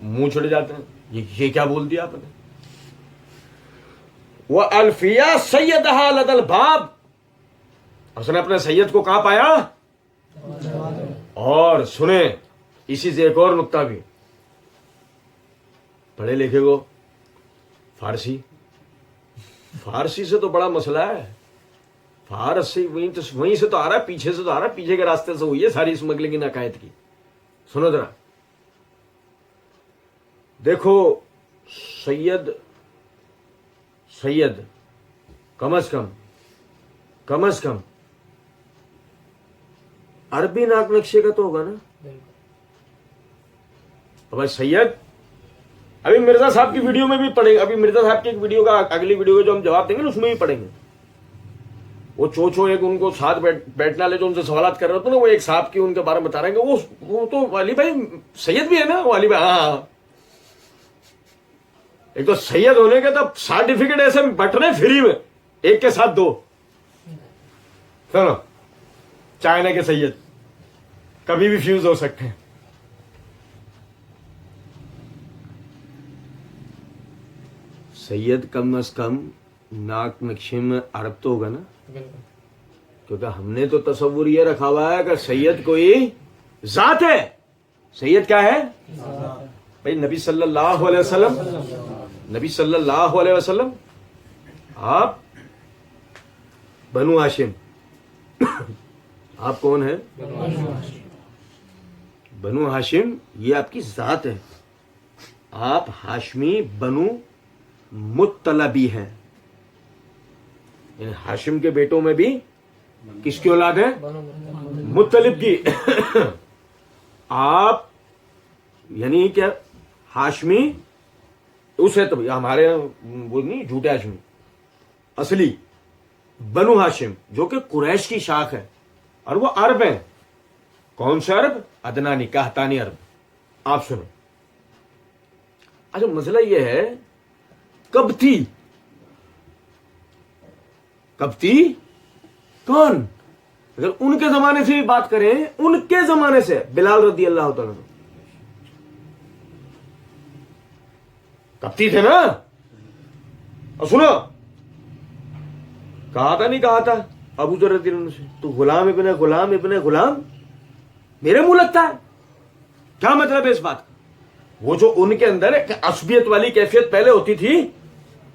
منہ چھڑ جاتے ہیں. یہ کیا بول دیا آپ نے؟ وہ الفیہ سیدہا لدى الباب, اس نے اپنے سید کو کہاں پایا؟ اور سنیں اسی سے ایک اور نقطہ بھی, پڑھے لکھے کو فارسی سے تو بڑا مسئلہ ہے. فارسی وہیں سے تو آ رہا ہے, پیچھے سے تو آ رہا ہے, پیچھے کے راستے سے ہوئی ہے ساری اسمگلنگ عقائد کی. سنو ذرا, دیکھو سید کم از کم عربی ناک نقشے کا تو ہوگا نا. بھائی سید ابھی مرزا صاحب کی ویڈیو میں بھی پڑھیں گے, ابھی مرزا صاحب کی ایک ویڈیو کا اگلی ویڈیو کا جو ہم جواب دیں گے نا اس میں بھی پڑھیں گے. وہ چو ایک ان کو ساتھ بیٹھنے والے جو ان سے سوالات کر رہے ہوتے نا, وہ ایک صاحب کی ان کے بارے میں بتا رہے ہیں کہ وہ تو والی بھائی سید بھی ہے نا, والی بھائی. ہاں ایک تو سید ہونے کے تو سرٹیفکیٹ ایسے بٹ رہے فری میں, ایک کے ساتھ 2. سنو, چائنا کے سید کبھی بھی فیوز ہو سکتے ہیں. سید کم از کم ناک نقشے میں عرب تو ہوگا نا, کیونکہ ہم نے تو تصور یہ رکھا ہوا ہے کہ سید کوئی ذات ہے. سید کیا ہے بھائی؟ نبی صلی اللہ علیہ وسلم آپ بنو ہاشم. آپ کون ہیں؟ بنو ہاشم یہ آپ کی ذات ہے. آپ ہاشمی بنو مطلبی ہیں. یعنی ہاشم کے بیٹوں میں بھی کس کی اولاد ہے؟ مطلب کی. آپ یعنی کیا ہاشمی اس ہے تو ہمارے وہ نہیں جھوٹے ہاشمی، اصلی بنو ہاشم جو کہ قریش کی شاخ ہے اور وہ عرب ہیں. کون سے عرب؟ ادنانی قحطانی عرب. آپ سنو. اچھا مسئلہ یہ ہے کبتی. کبتی کون؟ اگر ان کے زمانے سے بھی بات کریں، ان کے زمانے سے بلال رضی اللہ تعالیٰ عنہ کبتی تھے نا. اور سنو کہا تھا نہیں کہا تھا ابو ذر رضی اللہ عنہ سے تو غلام ابن غلام ابن غلام میرے منہ لگتا ہے. کیا مطلب ہے اس بات کا؟ وہ جو ان کے اندر ایک عصبیت والی کیفیت پہلے ہوتی تھی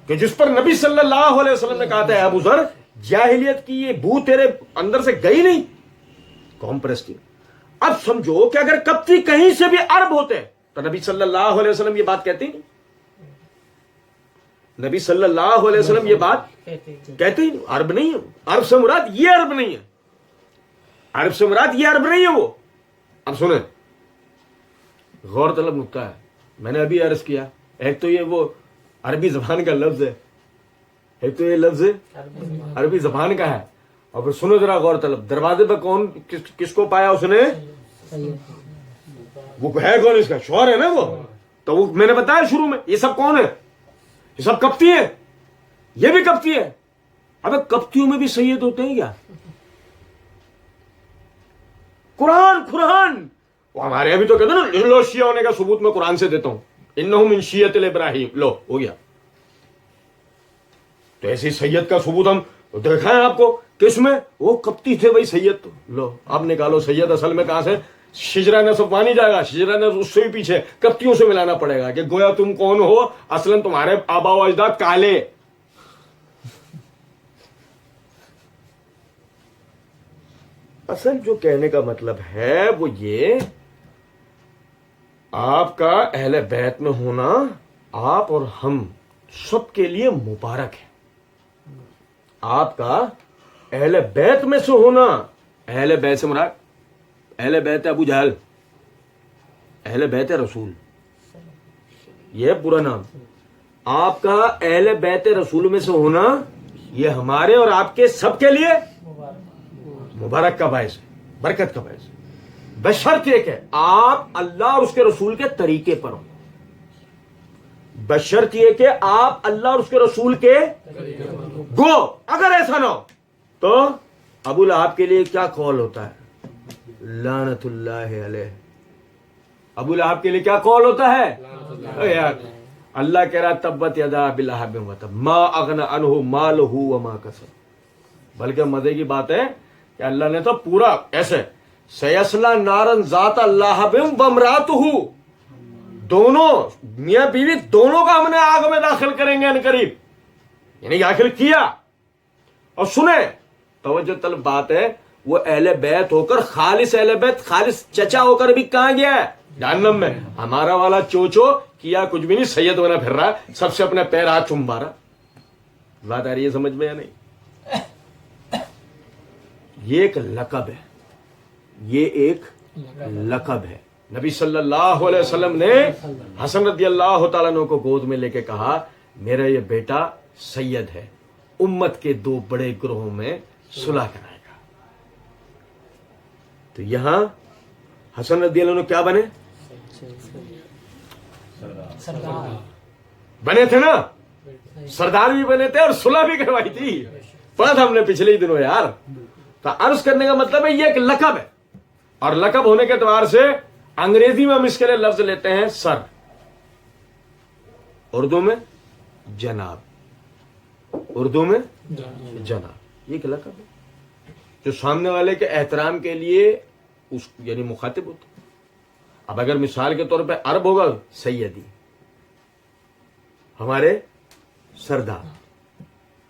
کہ جس پر نبی صلی اللہ علیہ وسلم نے کہا تھا ابو ذر جاہلیت کی یہ بو تیرے اندر سے گئی نہیں، قوم پرستی. اب سمجھو کہ اگر کبتی کہیں سے بھی عرب ہوتے تو نبی صلی اللہ علیہ وسلم یہ بات کہتے نہیں. نبی صلی اللہ علیہ وسلم یہ بات کہتے ہی نہیں. عرب نہیں ہے. عرب سے مراد یہ عرب نہیں ہے. عرب سے مراد یہ عرب نہیں ہے وہ. اب سنیں غور طلب نکتہ ہے. میں نے ابھی عرض کیا ایک تو یہ وہ عربی زبان کا لفظ ہے، ایک تو یہ لفظ عربی زبان کا ہے. اور پھر سنو ذرا غور طلب. دروازے پہ کون کس کو پایا اس نے؟ وہ ہے کون؟ اس کا شوہر ہے نا وہ. تو وہ میں نے بتایا شروع میں یہ سب کون ہے؟ یہ سب کپتی ہے. یہ بھی کپتی ہے. ابے کپتیوں میں بھی سید ہوتے ہیں کیا؟ قرآن وہ ہمارے ابھی تو کہتے ہیں نا لو شیعہ ہونے کا ثبوت میں قرآن سے دیتا ہوں. انہم من شیعۃ ابراہیم. لو ہو گیا. تو ایسی سید کا ثبوت ہم دکھائیں آپ کو کس میں؟ وہ کپتی تھے بھائی سید. تو لو اب نکالو سید اصل میں کہاں سے؟ شجرہ نسب مانی جائے گا. شجرہ نسب اس سے بھی پیچھے کپتیوں سے ملانا پڑے گا کہ گویا تم کون ہو. اصلا تمہارے آبا و اجداد کالے. اصل جو کہنے کا مطلب ہے وہ یہ آپ کا اہل بیت میں ہونا آپ اور ہم سب کے لیے مبارک ہے. آپ کا اہل بیت میں سے ہونا، اہل بیت سے مراد اہل بیت ابو جہل، اہل بیت رسول، یہ پورا نام. آپ کا اہل بیت رسول میں سے ہونا یہ ہمارے اور آپ کے سب کے لیے مبارک کا باعث ہے، برکت کا باعث ہے. بشرط یہ کہ آپ اللہ اور اس کے رسول کے طریقے پر ہوں. بشرط یہ کہ آپ اللہ اور اس کے رسول کے گو. اگر ایسا نہ ہو تو ابو لہب کے لیے کیا قول ہوتا ہے؟ لعنت اللہ علیہ. ابو لہب کے لیے کیا قول ہوتا ہے؟ یار اللہ کہہ رہا تبت یدا ابی لہب وتب ما اغنى عنہ مالہ وما کسب. بلکہ مزے کی بات ہے کہ اللہ نے تو پورا ایسے سیصلی نارا ذات لہب وامرأتہ، دونوں میاں بیوی دونوں کا ہم نے آگ میں داخل کریں گے ان قریب. یعنی داخل کیا. اور سنیں توجہ طلب بات ہے، وہ اہل بیت ہو کر خالص اہل بیت خالص چچا ہو کر بھی کہاں گیا ہے؟ جہنم میں. ہمارا والا چوچو کیا کچھ بھی نہیں، سید بنا پھر رہا، سب سے اپنے پیر ہاتھ چوم رہا. بات آ رہی ہے سمجھ میں یا نہیں؟ یہ ایک لقب ہے، یہ ایک لقب ہے. نبی صلی اللہ علیہ وسلم نے حسن رضی اللہ تعالیٰ عنہ کو گود میں لے کے کہا میرا یہ بیٹا سید ہے، امت کے دو بڑے گروہوں میں صلح کرائے گا. تو یہاں حسن رضی اللہ عنہ کیا بنے؟ بنے تھے نا، سردار بھی بنے تھے اور صلح بھی کروائی تھی. پڑھا تھا ہم نے پچھلے ہی دنوں یار. تو عرض کرنے کا مطلب ہے یہ ایک لقب ہے، اور لقب ہونے کے اعتبار سے انگریزی میں ہم اس کے لیے لفظ لیتے ہیں سر، اردو میں جناب، اردو میں جناب. یہ ایک لقب ہے جو سامنے والے کے احترام کے لیے اس یعنی مخاطب ہوتا. اب اگر مثال کے طور پہ عرب ہوگا سیدی، ہمارے سردار،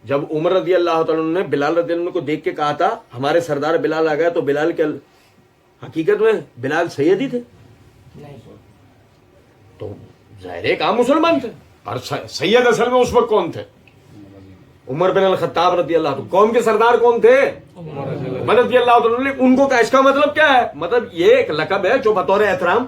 جب عمر رضی اللہ تعالیٰ عنہ نے بلال رضی اللہ عنہ کو دیکھ کے کہا تھا ہمارے سردار بلال آ گیا، تو بلال کے حقیقت میں بلال سید ہی تھے، تو ظاہر ایک عام مسلمان تھے، اور سید اصل میں اس وقت کون تھے؟ عمر بن الخطاب رضی اللہ عنہ۔ قوم کے سردار کون تھے؟ عمر رضی اللہ عنہ۔ ان کو اس کا مطلب کیا ہے؟ مطلب یہ ایک لقب ہے جو بطور احترام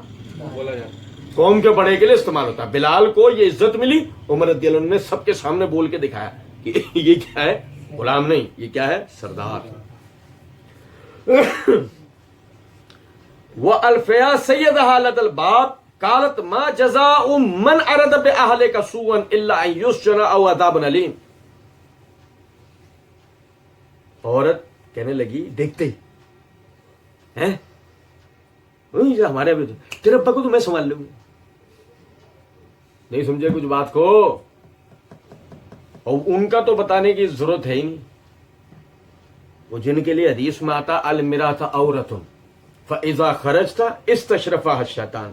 قوم کے بڑے کے لیے استعمال ہوتا ہے۔ بلال کو یہ عزت ملی، عمر رضی اللہ عنہ نے سب کے سامنے بول کے دکھایا کہ یہ کیا ہے؟ غلام نہیں، یہ کیا ہے؟ سردار۔ وَأَلْفَيَا سَيَّدَهَا لَدَى الْبَابِ قَالَتْ مَا جَزَاءُ مَنْ أَرَادَ بِأَهْلِكَ سُوءًا إِلَّا أَنْ يُسْجَنَ أَوْ عَذَابٌ أَلِيمٌ۔ عورت کہنے لگی دیکھتے ہی ہیں ہمارے ابھی تیرے ابا کو تو میں سنبھال لوں گی، نہیں سمجھے کچھ بات کو، اور ان کا تو بتانے کی ضرورت ہے ہی نہیں، وہ جن کے لیے حدیث میں آتا المرأۃ عورۃ فاذا خرجت استشرفها الشیطان،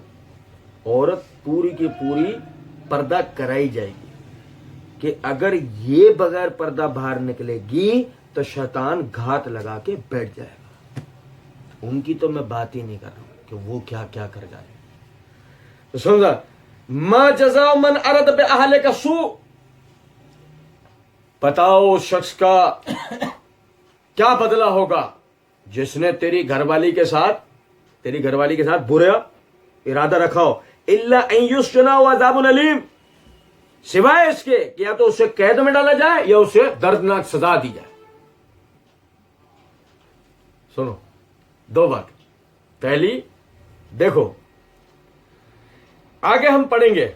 عورت پوری کی پوری پردہ کرائی جائے گی کہ اگر یہ بغیر پردہ باہر نکلے گی تو شیطان گھات لگا کے بیٹھ جائے گا۔ ان کی تو میں بات ہی نہیں کر رہا ہوں کہ وہ کیا کیا کر جائے۔ تو سمجھا، ما جزاء من اراد باهلك سوء، بتاؤ اس شخص کا کیا بدلہ ہوگا جس نے تیری گھر والی کے ساتھ برا ارادہ رکھا ہو، الا ان یسجن او عذاب الیم، سوائے اس کے کہ یا تو اسے قید میں ڈالا جائے یا اسے دردناک سزا دی جائے۔ سنو دو بات، پہلی دیکھو آگے ہم پڑھیں گے،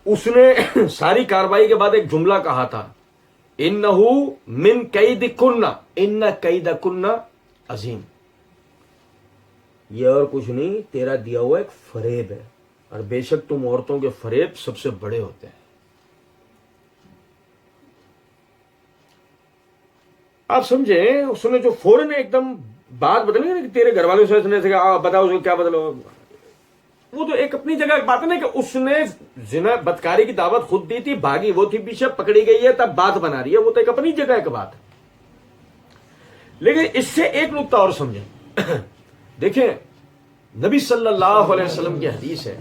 اس نے ساری کاروائی کے بعد ایک جملہ کہا تھا، انہو من کیدکن ان کیدکن عظیم، یہ اور کچھ نہیں تیرا دیا ہوا ایک فریب ہے، اور بے شک تم عورتوں کے فریب سب سے بڑے ہوتے ہیں۔ آپ سمجھیں، اس نے جو فوراً ایک دم بات بدلی نا کہ تیرے گھر والوں سے بتاؤ اس کو کیا بدلو، وہ تو ایک اپنی جگہ ایک بات ہے نا کہ اس نے زنا بدکاری کی دعوت خود دی تھی، بھاگی وہ تھی پیچھے، پکڑی گئی ہے تب بات بنا رہی ہے، وہ تو ایک اپنی جگہ ایک بات ہے۔ لیکن اس سے ایک نقطہ اور سمجھیں، دیکھیں نبی صلی اللہ علیہ وسلم کی حدیث ہے،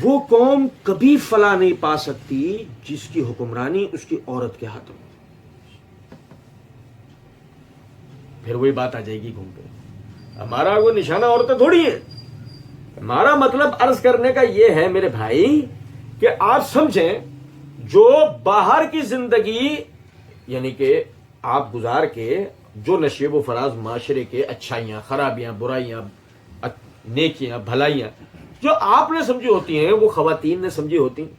وہ قوم کبھی فلاح نہیں پا سکتی جس کی حکمرانی اس کی عورت کے ہاتھوں میں۔ پھر وہی بات آ جائے گی گھوم کے، ہمارا وہ نشانہ عورتیں تھوڑی ہیں، ہمارا مطلب عرض کرنے کا یہ ہے میرے بھائی کہ آپ سمجھیں جو باہر کی زندگی یعنی کہ آپ گزار کے جو نشیب و فراز معاشرے کے اچھائیاں خرابیاں برائیاں نیکیاں بھلائیاں جو آپ نے سمجھی ہوتی ہیں وہ خواتین نے سمجھی ہوتی ہیں۔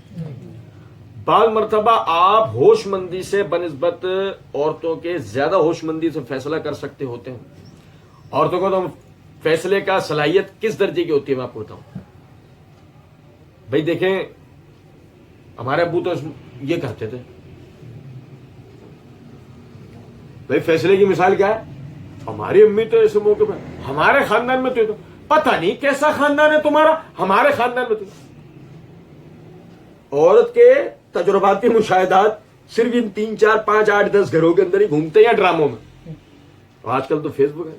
بعض مرتبہ آپ ہوش مندی سے بنسبت عورتوں کے زیادہ ہوش مندی سے فیصلہ کر سکتے ہوتے ہیں۔ عورتوں کو تو فیصلے کا صلاحیت کس درجے کی ہوتی ہے میں آپ کو بتاؤں بھائی، دیکھیں ہمارے ابو تو یہ کہتے تھے، بھائی فیصلے کی مثال کیا ہے؟ ہماری امی تو ایسے موقع پہ ہمارے خاندان میں تو پتہ نہیں کیسا خاندان ہے تمہارا، ہمارے خاندان میں تو عورت کے تجرباتی مشاہدات صرف ان 3 4 5 8 10 گھروں کے اندر ہی گھومتے ہیں ڈراموں میں، آج کل تو فیس بک ہے،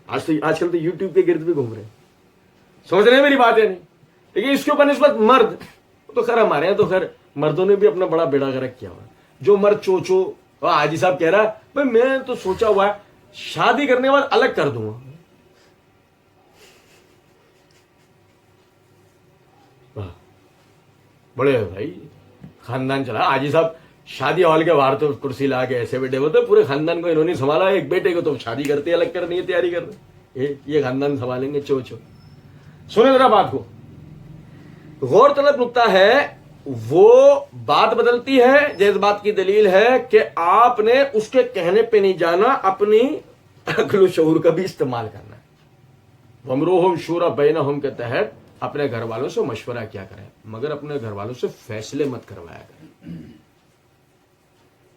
آج کل تو یوٹیوب کے گرد بھی گھوم رہے ہیں، سمجھ رہے ہیں میری بات ہے نہیں؟ لیکن اس کے اوپر نسبت مرد تو خیر ہمارے یہاں تو خیر مردوں نے بھی اپنا بڑا بیڑا گرک کیا ہوا ہے، جو مرد چوچو حاجی صاحب کہہ رہا ہے بھائی میں تو سوچا ہوا ہے شادی کرنے کے بعد الگ کر دوں گا، بڑے بھائی خاندان چلا، حاجی صاحب شادی ہال کے باہر تو کرسی لا کے ایسے بیٹھے ہوتے، پورے خاندان کو انہوں نے سنبھالا، ایک بیٹے کو تو شادی کرتے الگ کرنی ہے تیاری کر رہے، یہ خاندان سنبھالیں گے چوچو۔ سنیں ذرا بات کو، غور طلب نقطہ ہے، وہ بات بدلتی ہے، جس بات کی دلیل ہے کہ آپ نے اس کے کہنے پہ نہیں جانا، اپنی عقل و شعور کا بھی استعمال کرنا ہے۔ وَأَمْرُهُمْ شُورَىٰ بَيْنَهُمْ کے تحت اپنے گھر والوں سے مشورہ کیا کریں، مگر اپنے گھر والوں سے فیصلے مت کروایا کریں۔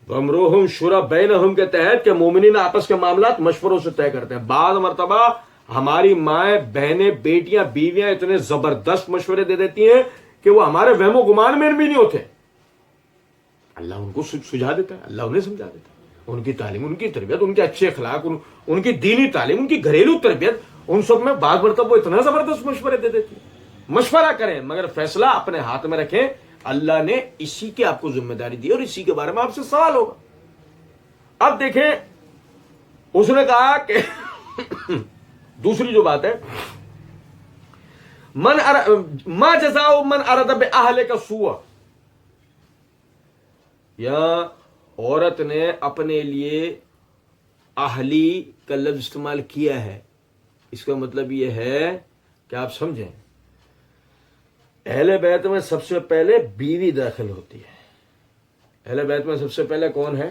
وَأَمْرُهُمْ شُورَىٰ بَيْنَهُمْ کے تحت کہ مومنین آپس کے معاملات مشوروں سے طے کرتے ہیں۔ بعض مرتبہ ہماری مائیں بہنیں بیٹیاں بیویاں اتنے زبردست مشورے دے دیتی ہیں کہ وہ ہمارے وہم و گمان میں بھی نہیں ہوتے، اللہ ان کو سجھا دیتا ہے, اللہ انہیں سمجھا دیتا ہے. ان کی تعلیم, ان کی تربیت, ان کے اچھے اخلاق, ان کی دینی تعلیم, ان کی گھریلو تربیت, ان سب میں بعض مرتبہ وہ اتنا زبردست مشورے دے دیتی ہے. مشورہ کریں مگر فیصلہ اپنے ہاتھ میں رکھیں. اللہ نے اسی کی آپ کو ذمہ داری دی اور اسی کے بارے میں آپ سے سوال ہوگا. اب دیکھیں اس نے کہا کہ دوسری جو بات ہے, ما جزاء من اراد باہلک سوء, یا عورت نے اپنے لیے اہلی کا لفظ استعمال کیا ہے. اس کا مطلب یہ ہے کہ آپ سمجھیں اہل بیت میں سب سے پہلے بیوی داخل ہوتی ہے. اہل بیت میں سب سے پہلے کون ہے؟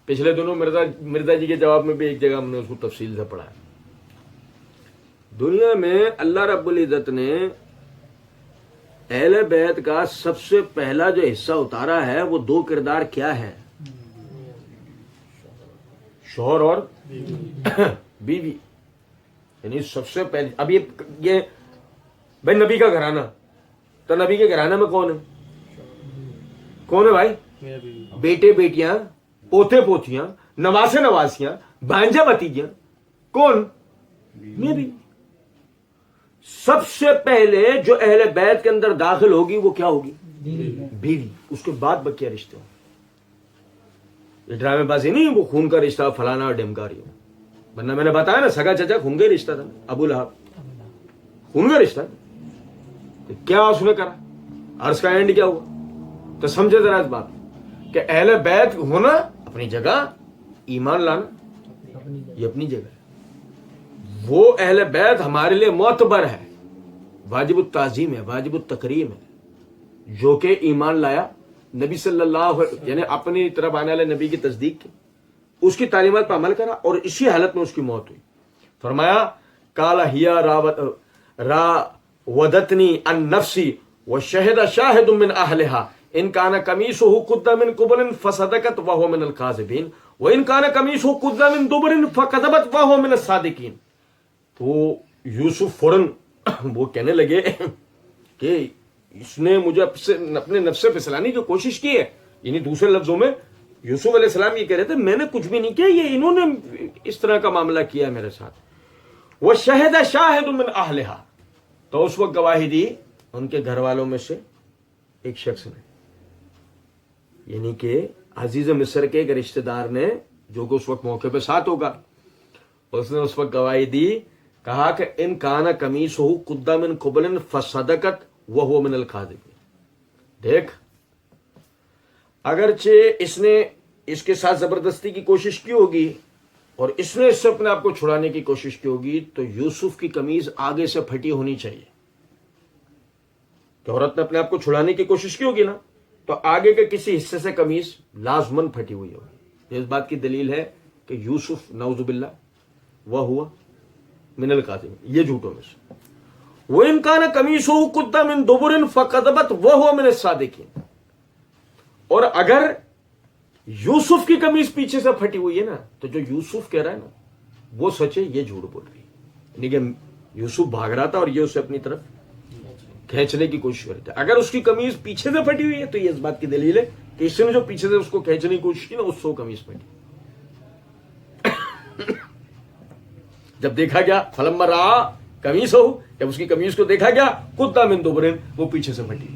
پچھلے دنوں مرزا جی کے جواب میں بھی ایک جگہ ہم نے اس کو تفصیل سے پڑھا ہے. دنیا میں اللہ رب العزت نے اہل بیت کا سب سے پہلا جو حصہ اتارا ہے وہ دو کردار کیا ہے؟ شوہر اور بیوی. یعنی سب سے پہلے اب یہ بھائی نبی کا گھرانہ, تو نبی کے گھرانے میں کون ہے بھائی؟ بیٹے بیٹیاں, پوتے پوتیاں, نواسے نواسیاں, بھانجا بھتیجیاں, کون؟ نبی. سب سے پہلے جو اہل بیت کے اندر داخل ہوگی وہ کیا ہوگی؟ بیوی. اس کے بعد بقیہ رشتے ہوں. یہ ڈرامے بازی نہیں وہ خون کا رشتہ فلانا اور ڈمکاری ہو, ورنہ میں نے بتایا نا سگا چچا خون کا رشتہ تھا, ابو لہب خون کا رشتہ. تو کیا اس نے کرا, عرض کا اینڈ کیا ہوا؟ تو سمجھے ذرا اس بات کہ اہل بیت ہونا اپنی جگہ, ایمان لانا یہ اپنی جگہ ہے. وہ اہل بیت ہمارے لیے معتبر ہے, واجب التعظیم ہے, واجب التکریم ہے. جو کہ ایمان لایا نبی صلی اللہ یعنی اپنی طرف آنے والے نبی کی تصدیق کی, اس کی تعلیمات پر عمل کرا اور اسی حالت میں اس کی موت ہوئی. فرمایا کالا ہیا راودتنی عن نفسی وشہد شاہد من اہلہا ان کان قمیصہ قد من قبل فصدقت وہو من الکاذبین وان کان قمیصہ قد من دبر فکذبت وہو من الصادقین. تو یوسف فوراً وہ کہنے لگے کہ اس نے مجھے اپنے نفس سے پھسلانے کی کوشش کی ہے. یعنی دوسرے لفظوں میں یوسف علیہ السلام یہ کہہ رہے تھے میں نے کچھ بھی نہیں کیا, یہ انہوں نے اس طرح کا معاملہ کیا ہے میرے ساتھ. وہ شہد شاہد من اہلہا, تو اس وقت گواہی دی ان کے گھر والوں میں سے ایک شخص نے, یعنی کہ عزیز مصر کے ایک رشتہ دار نے, جو کہ اس وقت موقع پہ ساتھ ہوگا. اس نے اس وقت گواہی دی, کہا کہ ان کان قمیصہ قد من قبل فصدقت وہو من الکاذبین. دیکھ اگرچہ اس نے اس کے ساتھ زبردستی کی کوشش کی ہوگی اور اس نے اس سے اپنے آپ کو چھڑانے کی کوشش کی ہوگی, تو یوسف کی قمیض آگے سے پھٹی ہونی چاہیے. کہ عورت نے اپنے آپ کو چھڑانے کی کوشش کی ہوگی نا, تو آگے کے کسی حصے سے قمیض لازمن پھٹی ہوئی ہوگی. اس بات کی دلیل ہے کہ یوسف نعوذ باللہ وہ ہوا من الکاذبین, یہ جھوٹوں میں سے. وَإِنْ كَانَ قَمِيصُهُ قُدَّ مِن دُبُرٍ فَكَذَبَتْ وَهُوَ مِنَ الصَّادِقِينَ. اور اگر یوسف کی قمیض پیچھے سے پھٹی ہوئی ہے نا, تو جو یوسف کہہ رہا ہے نا وہ سچ ہے, یہ جھوٹ بول رہی ہے. یعنی کہ یوسف بھاگ رہا تھا اور یہ اسے اپنی طرف کھینچنے کی کوشش کر رہی تھی. اگر اس کی قمیض پیچھے سے پھٹی ہوئی ہے تو یہ اس بات کی دلیل ہے کہ اس نے جو پیچھے سے اس کو کھینچنے کی کوشش کی نا, اس سے وہ قمیض پھٹی. جب دیکھا گیا فلما رأى قمیصہ, جب اس کی قمیض کو دیکھا گیا قد من دبر, وہ پیچھے سے پھٹی.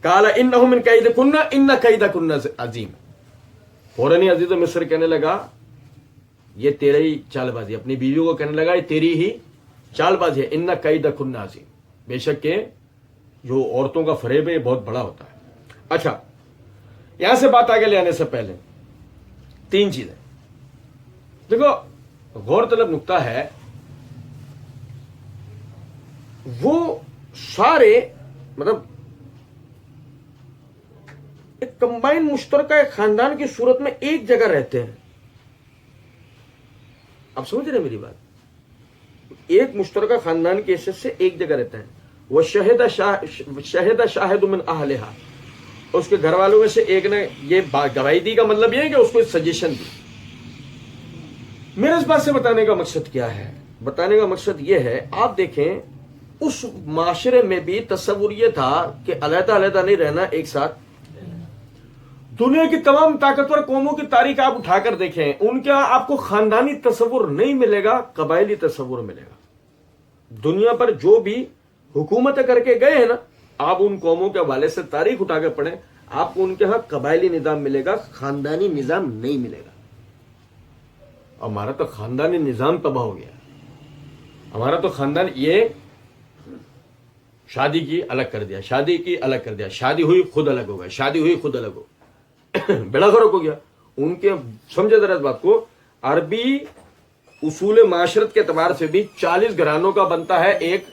قال انہ من کیدکن ان کیدکن عظیم. فوراً ہی عزیز مصر کہنے لگا یہ تیرا ہی چال بازی, اپنی بیویوں کو کہنے لگا یہ تیری ہی چال بازی ہے. ان کیدکن عظیم, بے شک کہ جو عورتوں کا فریب ہے یہ بہت بڑا ہوتا ہے. اچھا یہاں سے بات آگے لے آنے سے پہلے تین چیزیں دیکھو. غور طلب نقطہ ہے, وہ سارے مطلب ایک کمبائن مشترکہ ایک خاندان کی صورت میں ایک جگہ رہتے ہیں. آپ سمجھ رہے ہیں میری بات؟ ایک مشترکہ خاندان کی حیثیت سے ایک جگہ رہتے ہیں. وہ شہد شاہد من اہلہا, اس کے گھر والوں میں سے ایک نے یہ گواہی دی. کا مطلب یہ ہے کہ اس کو سجیشن دی. میرے اس بات سے بتانے کا مقصد کیا ہے؟ بتانے کا مقصد یہ ہے, آپ دیکھیں اس معاشرے میں بھی تصور یہ تھا کہ علیحدہ علیحدہ نہیں رہنا، ایک ساتھ. دنیا کی تمام طاقتور قوموں کی تاریخ آپ اٹھا کر دیکھیں، ان کا آپ کو خاندانی تصور نہیں ملے گا، قبائلی تصور ملے گا. دنیا پر جو بھی حکومت کر کے گئے ہیں نا، آپ ان قوموں کے حوالے سے تاریخ اٹھا کے پڑھیں، آپ کو ان کے ہاں قبائلی نظام ملے گا، خاندانی نظام نہیں ملے گا. ہمارا تو خاندانی نظام تباہ ہو گیا. ہمارا تو خاندان یہ شادی کی الگ کر دیا، شادی کی الگ کر دیا، شادی ہوئی خود الگ ہو گیا، شادی ہوئی خود الگ ہو بڑا فرق ہو گیا. ان کے سمجھے ذرا اس بات کو، عربی اصول معاشرت کے اعتبار سے بھی 40 گھرانوں کا بنتا ہے ایک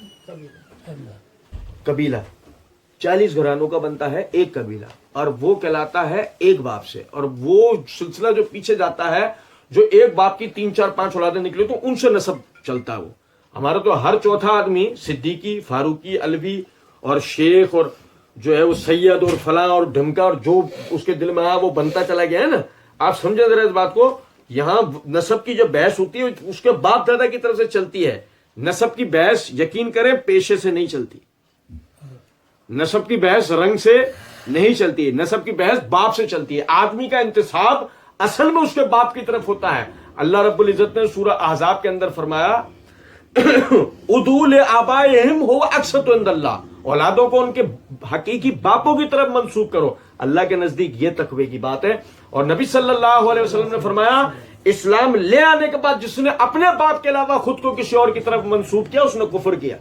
قبیلہ، 40 گھرانوں کا بنتا ہے ایک قبیلہ، اور وہ کہلاتا ہے ایک باپ سے. اور وہ سلسلہ جو پیچھے جاتا ہے، جو ایک باپ کی 3 4 5 اولادیں نکلے تو ان سے نسب چلتا ہے. وہ ہمارا تو ہر چوتھا آدمی صدیقی، فاروقی، علوی اور شیخ اور جو ہے وہ سید اور فلاں اور ڈھمکا اور جو اس کے دل میں آیا وہ بنتا چلا گیا ہے نا. آپ سمجھیں ذرا اس بات کو، یہاں نسب کی جو بحث ہوتی ہے اس کے باپ دادا کی طرف سے چلتی ہے. نسب کی بحث یقین کریں پیشے سے نہیں چلتی، نسب کی بحث رنگ سے نہیں چلتی، نسب کی بحث باپ سے چلتی ہے. آدمی کا انتصاب اصل میں اس کے باپ کی طرف ہوتا ہے. اللہ رب العزت نے سورہ احزاب کے اندر فرمایا ادعوا لآبائہم هو اقسط عند اللہ، اولادوں کو ان کے حقیقی باپوں کی طرف منسوب کرو، اللہ کے نزدیک یہ تقوی کی بات ہے. اور نبی صلی اللہ علیہ وسلم نے فرمایا اسلام لے آنے کے بعد جس نے اپنے باپ کے علاوہ خود کو کسی اور کی طرف منسوب کیا اس نے کفر کیا،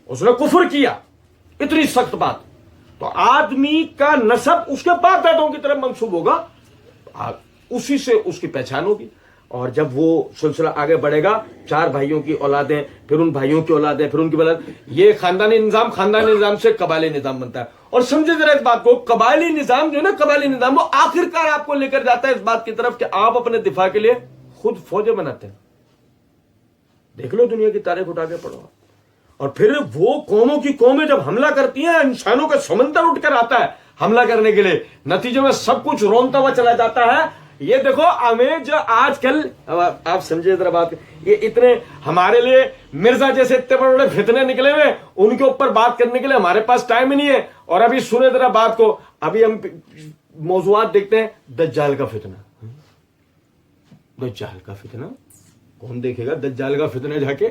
اس نے کفر کیا. اتنی سخت بات. تو آدمی کا نسب اس کے باپ دادوں کی طرف منسوب ہوگا، اسی سے اس کی پہچان ہوگی. اور جب وہ سلسلہ آگے بڑھے گا، 4 بھائیوں کی اولادیں، پھر ان بھائیوں کی اولادیں، پھر ان کی اولاد، یہ خاندانی نظام سے قبائلی نظام بنتا ہے. اور سمجھے ذرا اس بات کو، قبائلی نظام جو ہے نا، قبائلی نظام وہ آخر کار آپ کو لے کر جاتا ہے اس بات کی طرف کہ آپ اپنے دفاع کے لیے خود فوجیں بناتے ہیں. دیکھ لو دنیا کی تاریخ اٹھا کے پڑھو. اور پھر وہ قوموں کی قومیں جب حملہ کرتی ہیں، انسانوں کا سمندر اٹھ کر آتا ہے حملہ کرنے کے لیے، نتیجے میں سب کچھ رونتا ہوا چلا جاتا ہے. یہ دیکھو ہمیں جو آج کل، آپ سمجھے ذرا بات، یہ اتنے ہمارے لیے مرزا جیسے اتنے بڑے بڑے فتنے نکلے ہوئے، ان کے اوپر بات کرنے کے لیے ہمارے پاس ٹائم ہی نہیں ہے. اور ابھی سنے ذرا بات کو، ابھی ہم موضوعات دیکھتے ہیں، دجال کا فتنہ. دجال کا فتنہ کون دیکھے گا؟ دجال کا فتنہ جا کے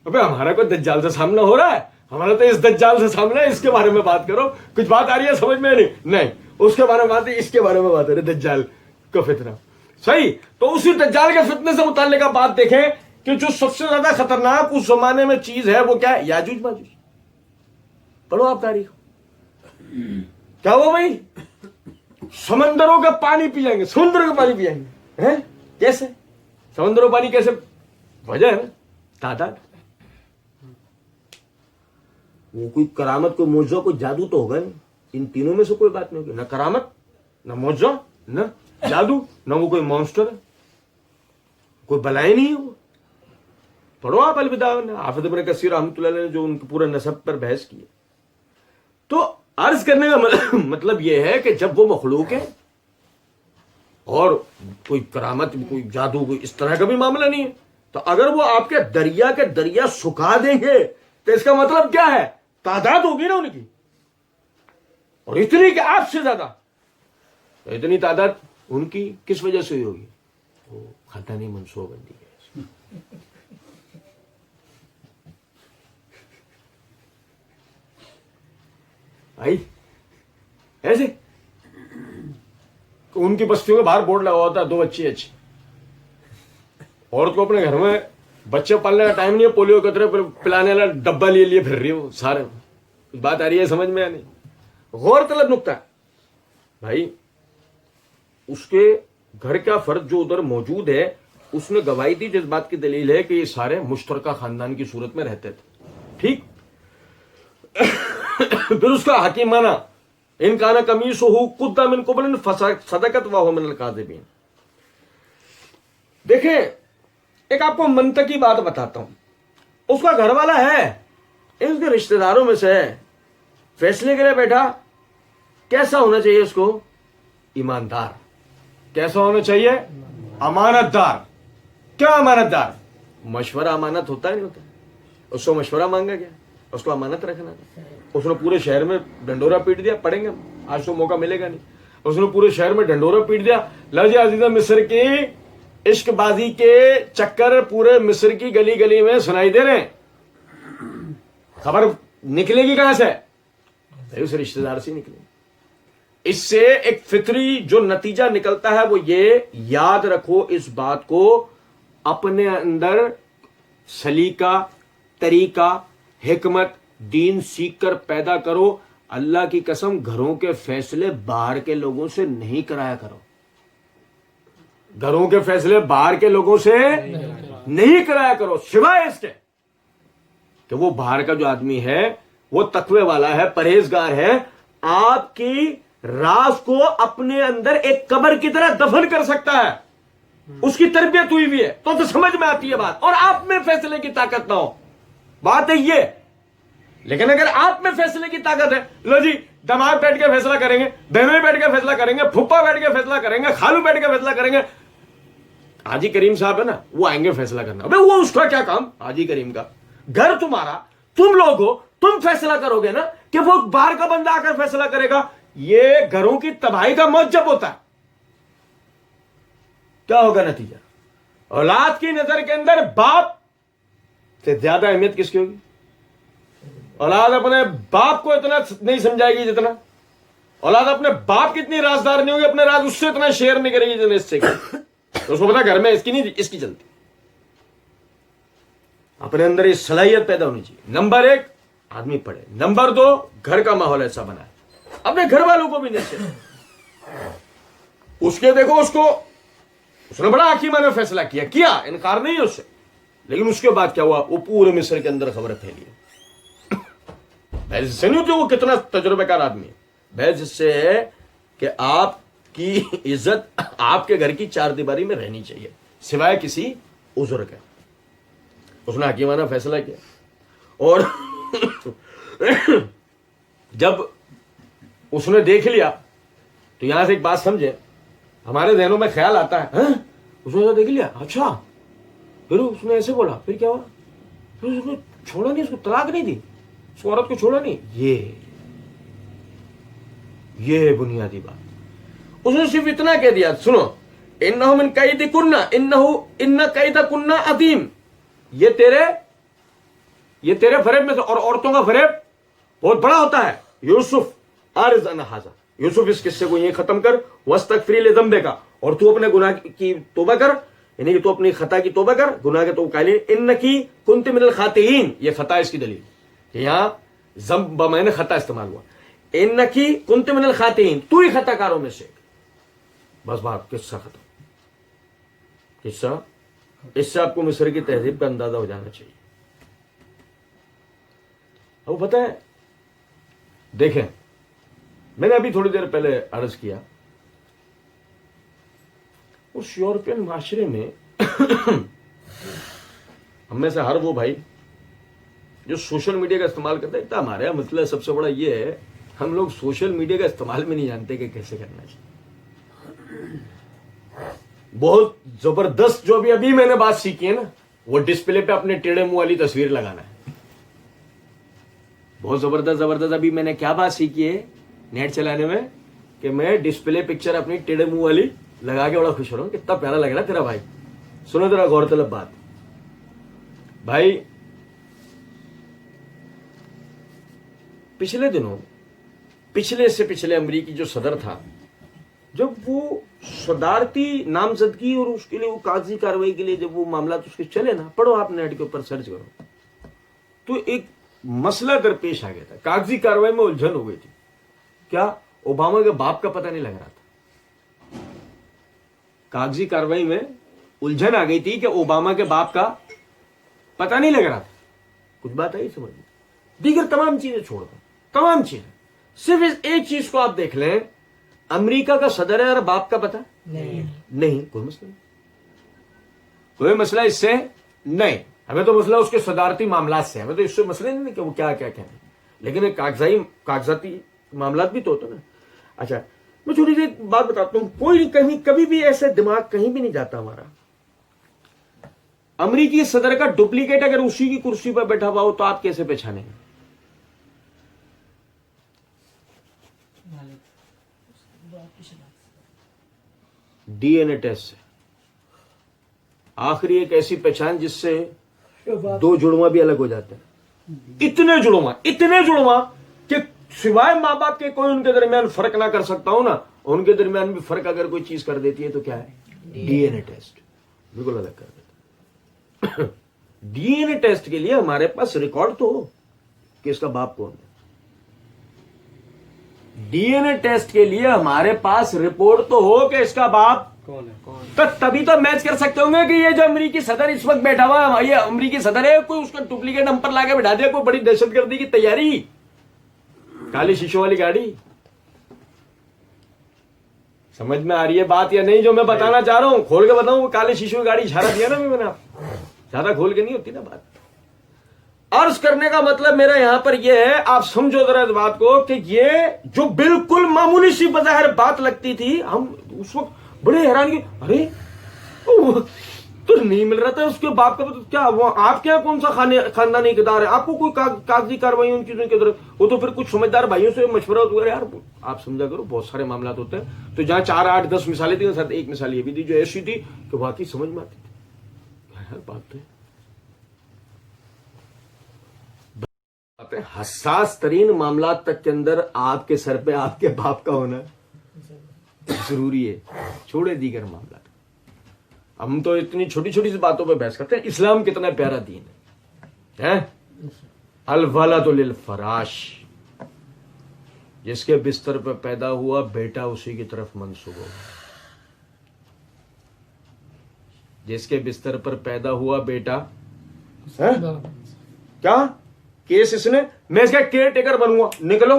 ابے ہمارا کوئی دجال سے سامنا ہو رہا ہے؟ ہمارا تو اس دجال سے سامنا ہے، اس کے بارے میں بات کرو. کچھ بات آ رہی ہے سمجھ میں؟ نہیں اس کے بارے میں بات ہے، اس کے بارے میں بات ہے، دجال کا فتنہ. صحیح. تو اسی دجال کے فتنے سے متعلق بات دیکھیں کہ جو سب سے زیادہ خطرناک اس زمانے میں چیز ہے وہ کیا ہے؟ یاجوج ماجوج. پڑھو آپ تاریخ. کیا وہ بھائی سمندروں کا پانی پی جائیں گے، سمندر کا پانی پی جائیں گے. کیسے سمندروں پانی کیسے؟ وجہ ہے نا تعداد. وہ کوئی کرامت، کوئی معجزہ، کوئی جادو تو ہوگا نہیں. ان تینوں میں سے کوئی بات نہیں ہوگی، نہ کرامت، نہ معجزہ، نہ جادو، نہ وہ کوئی مانسٹر ہے، کوئی بلائی نہیں ہے. وہ پڑھو آپ الوداع، حافظ ابن کثیر رحمۃ اللہ علیہ نے جو ان کے پورے نسب پر بحث کی. تو عرض کرنے کا مطلب یہ ہے کہ جب وہ مخلوق ہے اور کوئی کرامت، کوئی جادو، کوئی اس طرح کا بھی معاملہ نہیں ہے، تو اگر وہ آپ کے دریا کے دریا سکھا دیں گے تو اس کا مطلب کیا ہے؟ تعداد ہوگی نا ان کی، اور اتنی کہ آپ سے زیادہ. اتنی تعداد ان کی کس وجہ سے ہوگی؟ وہ خاندانی منصوبہ بندی ہے. آئی ایسے ان کی بستیوں کے باہر بورڈ لگا ہوتا ہے 2 بچی اچھی. عورت کو اپنے گھر میں بچے پالنے کا ٹائم نہیں ہے، پولیو کے طرح پلانے والا ڈبہ لیے پھر رہی ہو سارے. بات آ رہی ہے سمجھ میں یا نہیں؟ غور طلب نکتہ بھائی، اس کے گھر کا فرد جو ادھر موجود ہے اس نے گواہی دی جس بات کی دلیل ہے کہ یہ سارے مشترکہ خاندان کی صورت میں رہتے تھے. ٹھیک. پھر اس کا حکیمانہ ان کان قمیصہ قد من قبل فصدقت وهو من الکاذبین. دیکھیں ایک آپ کو منطقی بات بتاتا ہوں. اس کا گھر والا ہے، اس کے رشتہ داروں میں سے ہے، فیصلے کے لیے بیٹھا. کیسا ہونا چاہیے اس کو؟ ایماندار. کیسا ہونا چاہیے؟ امانت دار. کیا امانت دار؟ مشورہ امانت ہوتا ہے نہیں ہوتا؟ اس کو مشورہ مانگا گیا, اس کو امانت رکھنا تھا. اس نے پورے شہر میں ڈنڈورا پیٹ دیا, پڑھیں گے ہم, آج تو موقع ملے گا نہیں. اس نے پورے شہر میں ڈنڈورا پیٹ دیا. لو جی عزیزہ, مصر کی عشق بازی کے چکر پورے مصر کی گلی گلی میں سنائی دے رہے ہیں. خبر نکلے گی کہاں سے؟ اس رشتہ دار سے نکلے. اس سے ایک فطری جو نتیجہ نکلتا ہے وہ یہ, یاد رکھو اس بات کو, اپنے اندر سلیقہ, طریقہ, حکمت, دین سیکھ کر پیدا کرو. اللہ کی قسم گھروں کے فیصلے باہر کے لوگوں سے نہیں کرایا کرو. گھروں کے فیصلے باہر کے لوگوں سے نہیں کرایا کرو, سوائے اس کے کہ وہ باہر کا جو آدمی ہے وہ تقوی والا ہے, پرہیزگار ہے, آپ کی راز کو اپنے اندر ایک قبر کی طرح دفن کر سکتا ہے. اس کی تربیت ہوئی ہوئی ہے تو سمجھ میں آتی ہے بات, اور آپ میں فیصلے کی طاقت نہ ہو. بات ہے یہ. لیکن اگر آپ میں فیصلے کی طاقت ہے, لو جی دماغ بیٹھ کے فیصلہ کریں گے, بہنوئی بیٹھ کے فیصلہ کریں گے, پھپھا بیٹھ کے فیصلہ کریں گے, خالو بیٹھ کے فیصلہ کریں گے. حاجی کریم صاحب ہے نا, وہ آئیں گے فیصلہ کرنا. ابے وہ اس کا کیا کام حاجی کریم کا؟ گھر تمہارا, تم لوگ ہو, تم فیصلہ کرو گے نا, کہ وہ باہر کا بندہ آ کر فیصلہ کرے گا. یہ گھروں کی تباہی کا موجب ہوتا ہے. کیا ہوگا نتیجہ؟ اولاد کی نظر کے اندر باپ سے زیادہ اہمیت کس کی ہوگی؟ اولاد اپنے باپ کو اتنا نہیں سمجھائے گی جتنا, اولاد اپنے باپ کی اتنی رازدار نہیں ہوگی, اپنے راز اس سے اتنا شیئر نہیں کرے گی جتنا اس سے. تو اس کو پتا گھر میں اس کی نہیں, اس کی چلتی. اپنے اندر یہ صلاحیت پیدا ہونی چاہیے. نمبر 1 آدمی پڑھے. نمبر 2 گھر کا ماحول ایسا بنا ہے, اپنے گھر والوں کو بھی نہیں. اس کے دیکھو, اس نے بڑا حکیمانہ فیصلہ کیا, انکار نہیں ہے اس سے, لیکن اس کے بعد کیا ہوا؟ وہ پورے مصر کے اندر خبریں پھیلی. بحث سے نہیں ہوتی وہ کتنا تجربہ کار آدمی ہے. بحث اس سے ہے کہ آپ کی عزت آپ کے گھر کی چار دیواری میں رہنی چاہیے سوائے کسی عذر کے. اس نے حکیمانہ فیصلہ کیا. اور جب اس نے دیکھ لیا تو یہاں سے ایک بات سمجھے, ہمارے ذہنوں میں خیال آتا ہے اس نے دیکھ لیا, اچھا پھر اس نے ایسے بولا, پھر کیا ہوا؟ پھر اس نے چھوڑا نہیں, اس کو طلاق نہیں دی, اس عورت کو چھوڑا نہیں. یہ بنیادی بات. اس نے صرف اتنا کہہ دیا, سنو, انہو من قیدکن ان قیدکن عظیم, یہ تیرے فریب میں سے, اور عورتوں کا فریب بہت بڑا ہوتا ہے. یوسف عارض عن ھذا, یوسف اس قصے کو یہ ختم کر, واستغفری لذنبک, اور تو اپنے گناہ کی توبہ کر, یعنی کہ تو اپنی خطا کی توبہ کر, گناہ کے تو قائلین, انکی کنت من الخاطئین. یہ خطا اس کی دلیل کہ یہاں ذنب بمعنی خطا استعمال ہوا. انکی کنت من الخاطئین, تو ہی خطا کاروں میں سے. بس بات, قصہ ختم. قصہ, اس سے آپ کو مصر کی تہذیب کا اندازہ ہو جانا چاہیے. اب پتہ ہے, دیکھیں, میں نے ابھی تھوڑی دیر پہلے عرض کیا, اس یورپین معاشرے میں ہم میں سے ہر وہ بھائی جو سوشل میڈیا کا استعمال کرتے ہیں, ہمارے یہاں مسئلہ سب سے بڑا یہ ہے, ہم لوگ سوشل میڈیا کا استعمال میں نہیں جانتے کہ کیسے کرنا چاہیے. بہت زبردست جو ابھی میں نے بات سیکھی ہے نا, وہ ڈسپلے پہ اپنے ٹیڑے منہ والی تصویر لگانا ہے. بہت زبردست ابھی میں نے کیا بات سیکھی ہے نیٹ چلانے میں, کہ میں ڈسپلے پکچر اپنی ٹیڑے منہ والی لگا کے بڑا خوش ہو رہا ہوں. کتنا پیارا لگ رہا ہے تیرا بھائی. سنو ذرا غور طلب بات بھائی. پچھلے سے پچھلے امریکی جو صدر تھا, جب وہ صدارتی نامزدگی اور اس کے لیے وہ کاغذی کاروائی کے لیے جب وہ معاملات اس کے چلے نا, پڑھو آپ نیٹ کے اوپر سرچ کرو, تو ایک مسئلہ درپیش آ گیا تھا. کاغذی کاروائی میں الجھن ہو گئی تھی. کیا اوباما کے باپ کا پتہ نہیں لگ رہا تھا. کاغذی کاروائی میں الجھن آ گئی تھی کہ اوباما کے باپ کا پتہ نہیں لگ رہا تھا. کچھ بات آئی سمجھ میں؟ دیگر تمام چیزیں چھوڑ دو, تمام چیزیں, صرف اس ایک چیز کو آپ دیکھ لیں, امریکہ کا صدر ہے اور باپ کا پتہ نہیں. کوئی مسئلہ نہیں, کوئی مسئلہ اس سے نہیں. ہمیں تو مسئلہ اس کے صدارتی معاملات سے, ہمیں تو اس سے مسئلہ نہیں کہ وہ کیا کہتے ہیں, لیکن کاغذاتی معاملات بھی تو ہوتے نا. اچھا میں چھوٹی سی بات بتاتا ہوں, کوئی کہیں کبھی بھی ایسے دماغ کہیں بھی نہیں جاتا ہمارا امریکی صدر کا ڈپلیکیٹ اگر اسی کی کرسی پر بیٹھا ہوا ہو تو آپ کیسے پہچانیں گے؟ ڈی این اے ٹیسٹ سے آخری ایک ایسی پہچان جس سے دو جڑواں بھی الگ ہو جاتے ہیں. اتنے جڑواں کہ سوائے ماں باپ کے کوئی ان کے درمیان فرق نہ کر سکتا ہوں نا. ان کے درمیان بھی فرق اگر کوئی چیز کر دیتی ہے تو کیا ہے؟ ڈی این اے ٹیسٹ بالکل الگ کر دیتا. ڈی این اے ٹیسٹ کے لیے ہمارے پاس ریکارڈ تو ہو کہ اس کا باپ کون ہے. ڈی این اے ٹیسٹ کے لیے ہمارے پاس رپورٹ تو ہو کہ اس کا باپ کون ہے؟ تو تبھی تو میچ کر سکتے ہوں گے کہ یہ جو امریکی صدر اس وقت بیٹھا ہوا ہے یہ امریکی صدر ہے. کوئی اس کا ڈپلیکیٹ نمبر لا کے بٹھا دیا, کوئی بڑی دہشت گردی کی تیاری, کالی شیشوں والی گاڑی. سمجھ میں آ رہی ہے بات یا نہیں جو میں بتانا چاہ رہا ہوں؟ کھول کے بتاؤں وہ کالے شیشوں کی گاڑی اشارہ دیا نا میں نے آپ, زیادہ کھول کے نہیں ہوتی نا بات. عرض کرنے کا مطلب میرا یہاں پر یہ ہے, آپ سمجھو ذرا اس بات کو کہ یہ جو بالکل معمولی سی بظاہر بات لگتی تھی, ہم اس وقت بڑے حیران کی, ارے تو نہیں مل رہا تھا اس کے باپ کا, کیا وہ آپ کے یہاں کون سا خاندانی اقدار ہے؟ آپ کو کوئی کاغذی کاروائی ان چیزوں کی طرف, وہ تو پھر کچھ سمجھدار بھائیوں سے مشورہ ہوتا ہے. یار آپ سمجھا کرو بہت سارے معاملات ہوتے ہیں. تو جہاں 4 8 10 مثالیں تھیں ساتھ ایک مثال یہ بھی تھی جو ایسی تھی کہ واقعی سمجھ میں آتی تھی. بات تو حساس ترین معاملات تک کے اندر آپ کے سر پہ آپ کے باپ کا ہونا ضروری ہے, چھوڑے دیگر معاملات. ہم تو اتنی چھوٹی چھوٹی سی باتوں پہ بحث کرتے ہیں. اسلام کتنا پیارا دین ہے. الولد للفراش, جس کے بستر پہ پیدا ہوا بیٹا اسی کی طرف منسوب ہوگا. جس کے بستر پر پیدا ہوا بیٹا کیا کیس اس نے, میں اس کا کیئر ٹیکر بنوں گا, نکلو.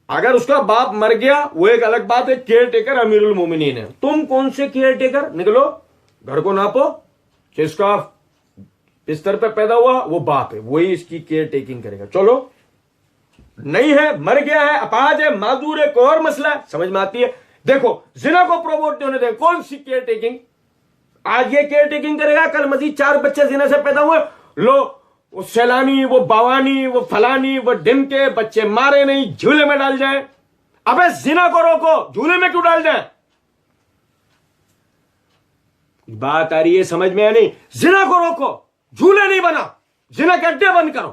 اگر اس کا باپ مر گیا وہ ایک الگ بات ہے, کیئر ٹیکر امیر المومنین ہے. تم کون سے کیئر ٹیکر, نکلو گھر کو ناپو. جس کا بستر پہ پیدا ہوا وہ باپ ہے, وہی اس کی کیئر ٹیکنگ کرے گا. چلو نہیں ہے, مر گیا ہے, اپاہج ہے, معذور ہے, کوئی اور مسئلہ ہے, سمجھ میں آتی ہے. دیکھو زنا کو پروموٹ نہیں ہونے دیں, کون سی کیئر ٹیکنگ. آج یہ کیئر ٹیکنگ کرے گا, کل مزید 4 بچے زنا سے پیدا ہوئے, لو وہ سیلانی, وہ باوانی, وہ فلانی, وہ ڈم کے بچے مارے نہیں, جھولے میں ڈال جائیں. ابے زنا کو روکو, جھولے میں کیوں ڈال جائیں؟ بات آ رہی ہے سمجھ میں یا نہیں؟ زنا کو روکو, جھولے نہیں بنا, زنا کے اڈے بند کرو.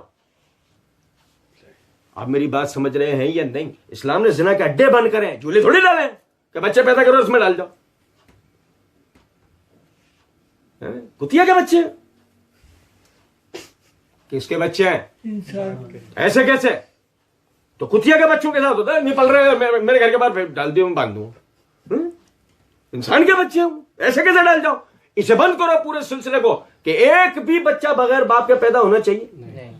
آپ میری بات سمجھ رہے ہیں یا نہیں؟ اسلام نے زنا کے اڈے بند کرے, جھولے تھوڑی ڈالیں کہ بچے پیدا کرو اس میں ڈال جاؤ. کتیا کے بچے, کس کے بچے ہیں ایسے کیسے؟ تو کتیا کے بچوں کے ساتھ ہوتا ہے, نہیں پل رہے میرے گھر کے باہر ڈال دیا, میں باندھ دوں. انسان کے بچے ہوں ایسے کیسے ڈال جاؤ؟ اسے بند کرو پورے سلسلے کو کہ ایک بھی بچہ بغیر باپ کے پیدا ہونا چاہیے.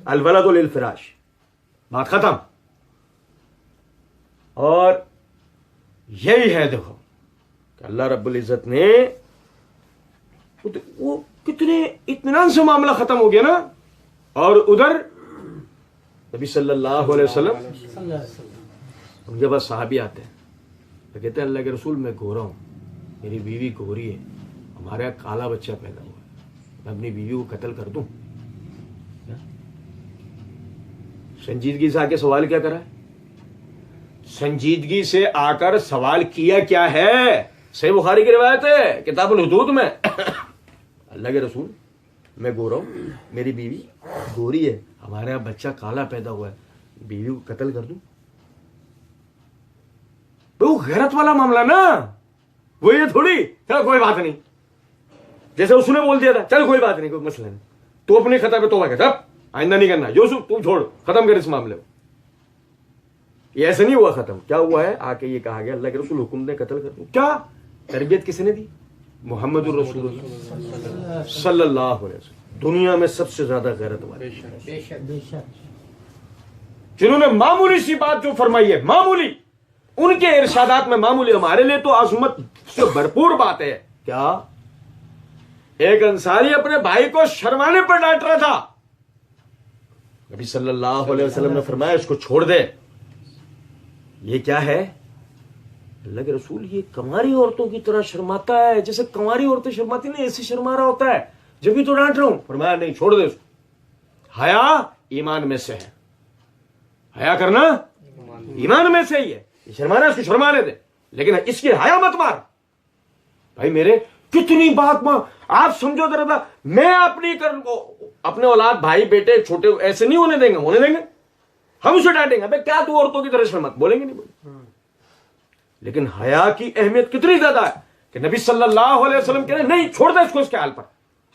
الولد للفراش, بات ختم. اور یہی ہے دیکھو کہ اللہ رب العزت نے وہ کتنے اطمینان سے معاملہ ختم ہو گیا نا. اور ادھر نبی صلی اللہ علیہ وسلم ان کے پاس صحابی آتے ہیں, تو کہتے ہیں اللہ کے رسول میں گورا ہوں, میری بیوی گوری ہے, ہمارے یہاں کالا بچہ پیدا ہوا ہے, میں اپنی بیوی کو قتل کر دوں؟ سنجیدگی سے آ کے سوال کیا کرا ہے؟ سنجیدگی سے آ کر سوال کیا ہے؟ صحیح بخاری کی روایت ہے کتاب الحدود میں, اللہ کے رسول میں گورا ہوں, میری بیوی گوری ہے, ہمارے یہاں بچہ کالا پیدا ہوا ہے, بیوی کو قتل کر دوں؟ وہ غیرت والا معاملہ نا, وہ یہ تھوڑی چل کوئی بات نہیں, جیسے اس نے بول دیا تھا چل کوئی بات نہیں, کوئی مسئلہ نہیں, تو اپنی خطا پہ توبہ کر, آئندہ نہیں کرنا, یوسف تم چھوڑ, ختم کر اس معاملے کو. یہ ایسا نہیں ہوا ختم, کیا ہوا ہے؟ آ کے یہ کہا گیا اللہ کے رسول حکم دے قتل کر دوں. کیا تربیت کس نے دی؟ محمد الرسول اللہ صلی اللہ علیہ وسلم, دنیا میں سب سے زیادہ غیرت والے, جنہوں نے معمولی سی بات جو فرمائی ہے, معمولی, ان کے ارشادات میں معمولی, ہمارے لیے تو عظمت سے بھرپور بات ہے. کیا ایک انصاری اپنے بھائی کو شرمانے پر ڈانٹ رہا تھا, نبی صلی اللہ علیہ وسلم نے فرمایا اس کو چھوڑ دے. یہ کیا ہے؟ اللہ کے رسول یہ کنواری عورتوں کی طرح شرماتا ہے جیسے کنواری عورتیں شرماتی نہیں، ایسے شرما رہا ہوتا ہے، جب بھی تو ڈانٹ رہا ہوں۔ فرمایا نہیں، چھوڑ دے اس کو، حیا ایمان میں سے ہے، حیا کرنا ایمان میں سے ہی ہے، یہ شرمانا ہے اس کو شرمانے دے، لیکن اس کی حیا مت مار۔ بھائی میرے کتنی بات آپ سمجھو ذرا، میں اپنے اولاد بھائی بیٹے چھوٹے ایسے نہیں ہونے دیں گے، ہم اسے ڈانٹیں گے، ابے کیا تو عورتوں کی طرح شرمت، بولیں گے نہیں بولیں، لیکن حیا کی اہمیت کتنی زیادہ ہے کہ نبی صلی اللہ علیہ وسلم کہہ رہے نہیں، چھوڑ دے اس کو اس کے حال پر،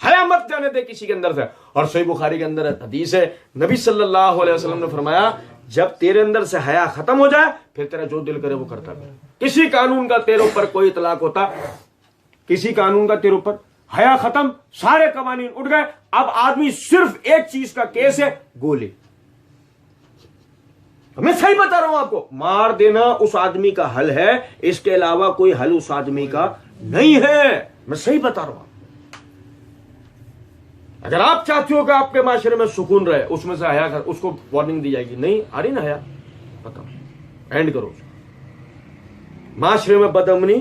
حیا مت جانے دے کسی کے اندر سے۔ اور صحیح بخاری کے اندر حدیث ہے، نبی صلی اللہ علیہ وسلم نے فرمایا جب تیرے اندر سے حیا ختم ہو جائے پھر تیرا جو دل کرے وہ کرتا ہے۔ کسی قانون کا تیرے اوپر کوئی اطلاق ہوتا، کسی قانون کا تیرے اوپر، حیا ختم، سارے قوانین اٹھ گئے، اب آدمی صرف ایک چیز کا کیس ہے، گولی۔ میں صحیح بتا رہا ہوں آپ کو، مار دینا اس آدمی کا حل ہے، اس کے علاوہ کوئی حل اس آدمی کا نہیں ہے، میں صحیح بتا رہا ہوں۔ اگر آپ چاہتے ہو کہ آپ کے معاشرے میں سکون رہے، اس میں سے حیا کر، اس کو وارننگ دی جائے گی، نہیں آ رہی نا حیا، بتاؤ اینڈ کرو اس کو۔ معاشرے میں بدامنی،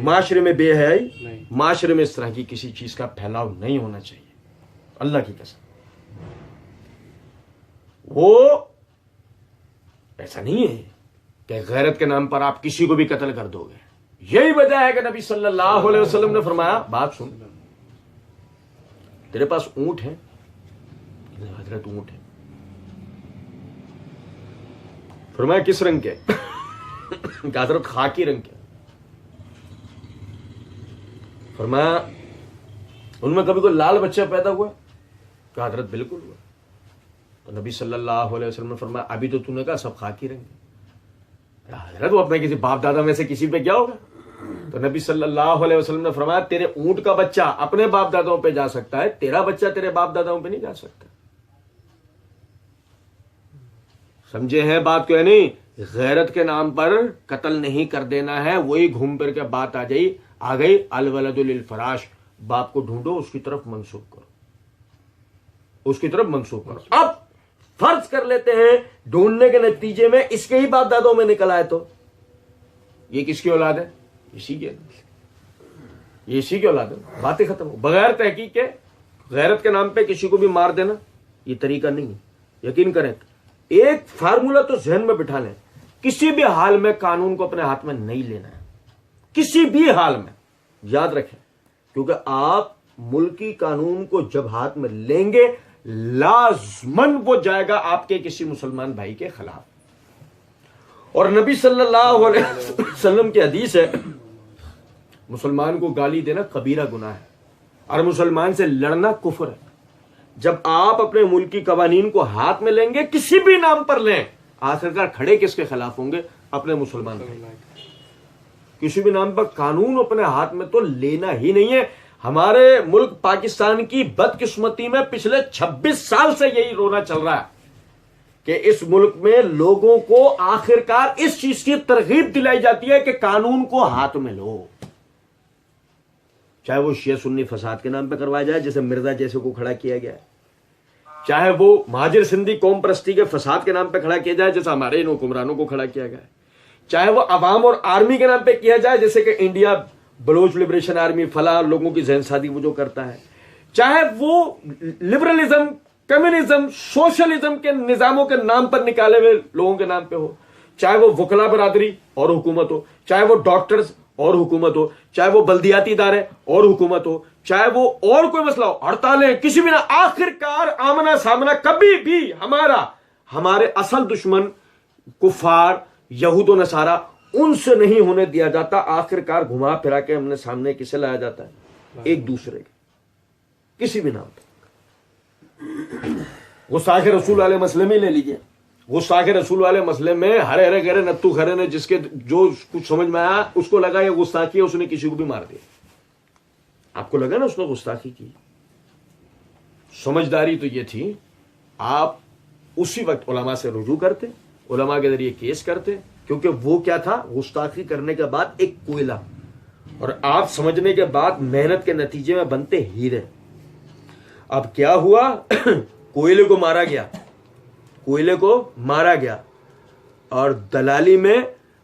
معاشرے میں بے حیائی، معاشرے میں اس طرح کی کسی چیز کا پھیلاؤ نہیں ہونا چاہیے، اللہ کی قسم۔ وہ ایسا نہیں ہے کہ غیرت کے نام پر آپ کسی کو بھی قتل کر دو گے، یہی وجہ ہے کہ نبی صلی اللہ علیہ وسلم نے فرمایا، بات سن، تیرے پاس اونٹ ہے، حضرت اونٹ ہے، فرمایا کس رنگ کے؟ کہ حضرت خاکی رنگ کے۔ فرمایا ان میں کبھی کوئی لال بچہ پیدا ہوا؟ کہ حضرت بالکل ہوا۔ تو نبی صلی اللہ علیہ وسلم نے فرمایا ابھی تو نے کہا سب خاکی رنگ ہے، حضرت وہ اپنے کسی باپ دادا میں سے کسی پہ کیا ہوگا؟ تو نبی صلی اللہ علیہ وسلم نے فرمایا تیرے اونٹ کا بچہ اپنے باپ داداؤں پہ جا سکتا ہے، تیرا بچہ تیرے باپ داداؤں پہ نہیں جا سکتا۔ سمجھے ہیں بات کو یا نہیں؟ غیرت کے نام پر قتل نہیں کر دینا ہے، وہی گھوم پھر کے بات آ گئی الولد للفراش، باپ کو ڈھونڈو اس کی طرف منسوب کرو، اس کی طرف منسوب کرو۔ اب فرض کر لیتے ہیں ڈھونڈنے کے نتیجے میں اس کے ہی باپ دادوں میں نکل آئے تو یہ کس کی اولاد ہے؟ اسی کی، یہ اسی کی اولاد ہے، باتیں ختم ہو۔ بغیر تحقیق کے غیرت کے نام پہ کسی کو بھی مار دینا یہ طریقہ نہیں ہے۔ یقین کریں، ایک فارمولہ تو ذہن میں بٹھا لیں، کسی بھی حال میں قانون کو اپنے ہاتھ میں نہیں لینا ہے، کسی بھی حال میں، یاد رکھیں، کیونکہ آپ ملکی قانون کو جب ہاتھ میں لیں گے لازمن وہ جائے گا آپ کے کسی مسلمان بھائی کے خلاف۔ اور نبی صلی اللہ علیہ وسلم کی حدیث ہے مسلمان کو گالی دینا کبیرہ گناہ ہے اور مسلمان سے لڑنا کفر ہے۔ جب آپ اپنے ملکی قوانین کو ہاتھ میں لیں گے کسی بھی نام پر لیں، آخرکار کھڑے کس کے خلاف ہوں گے؟ اپنے مسلمان بھائی۔ کسی بھی نام پر قانون اپنے ہاتھ میں تو لینا ہی نہیں ہے۔ ہمارے ملک پاکستان کی بدقسمتی میں پچھلے 26 سال سے یہی رونا چل رہا ہے کہ اس ملک میں لوگوں کو آخرکار اس چیز کی ترغیب دلائی جاتی ہے کہ قانون کو ہاتھ میں لو، چاہے وہ شیعہ سنی فساد کے نام پہ کروایا جائے جیسے مرزا جیسے کو کھڑا کیا گیا ہے، چاہے وہ مہاجر سندھی قوم پرستی کے فساد کے نام پہ کھڑا کیا جائے جیسے ہمارے ان حکمرانوں کو کھڑا کیا گیا ہے، چاہے وہ عوام اور آرمی کے نام پہ کیا جائے جیسے کہ انڈیا بلوچ لبریشن آرمی فلاں لوگوں کی ذہن سازی وہ جو کرتا ہے، چاہے وہ لبرلزم، کمیونزم، سوشلزم کے نظاموں کے نام پر نکالے ہوئے لوگوں کے نام پہ ہو، چاہے وہ وکلا برادری اور حکومت ہو، چاہے وہ ڈاکٹرز اور حکومت ہو، چاہے وہ بلدیاتی ادارے اور حکومت ہو، چاہے وہ اور کوئی مسئلہ ہو، ہڑتالیں، کسی بھی نہ، آخرکار آمنا سامنا کبھی بھی ہمارے اصل دشمن کفار یہود و نصارہ ان سے نہیں ہونے دیا جاتا۔ آخرکار گھما پھرا کے ہم نے سامنے کسے لایا جاتا ہے؟ ایک دوسرے کے، کسی بھی نام پہ۔ گستاخ رسول والے مسئلے میں لے لیجئے، گستاخ رسول والے مسئلے میں ہرے ہرے گہرے نتو کھرے نے جس کے جو کچھ سمجھ میں آیا اس کو لگا یہ گستاخی ہے، اس نے کسی کو بھی مار دیا۔ آپ کو لگا نا اس نے گستاخی کی؟ سمجھداری تو یہ تھی آپ اسی وقت علماء سے رجوع کرتے، علماء کے ذریعے کیس کرتے، کیونکہ وہ کیا تھا؟ گستاخی کرنے کے بعد ایک کوئلہ، اور آپ سمجھنے کے بعد محنت کے نتیجے میں بنتے ہیرے۔ اب کیا ہوا؟ کوئلے کو مارا گیا، کوئلے کو مارا گیا، اور دلالی میں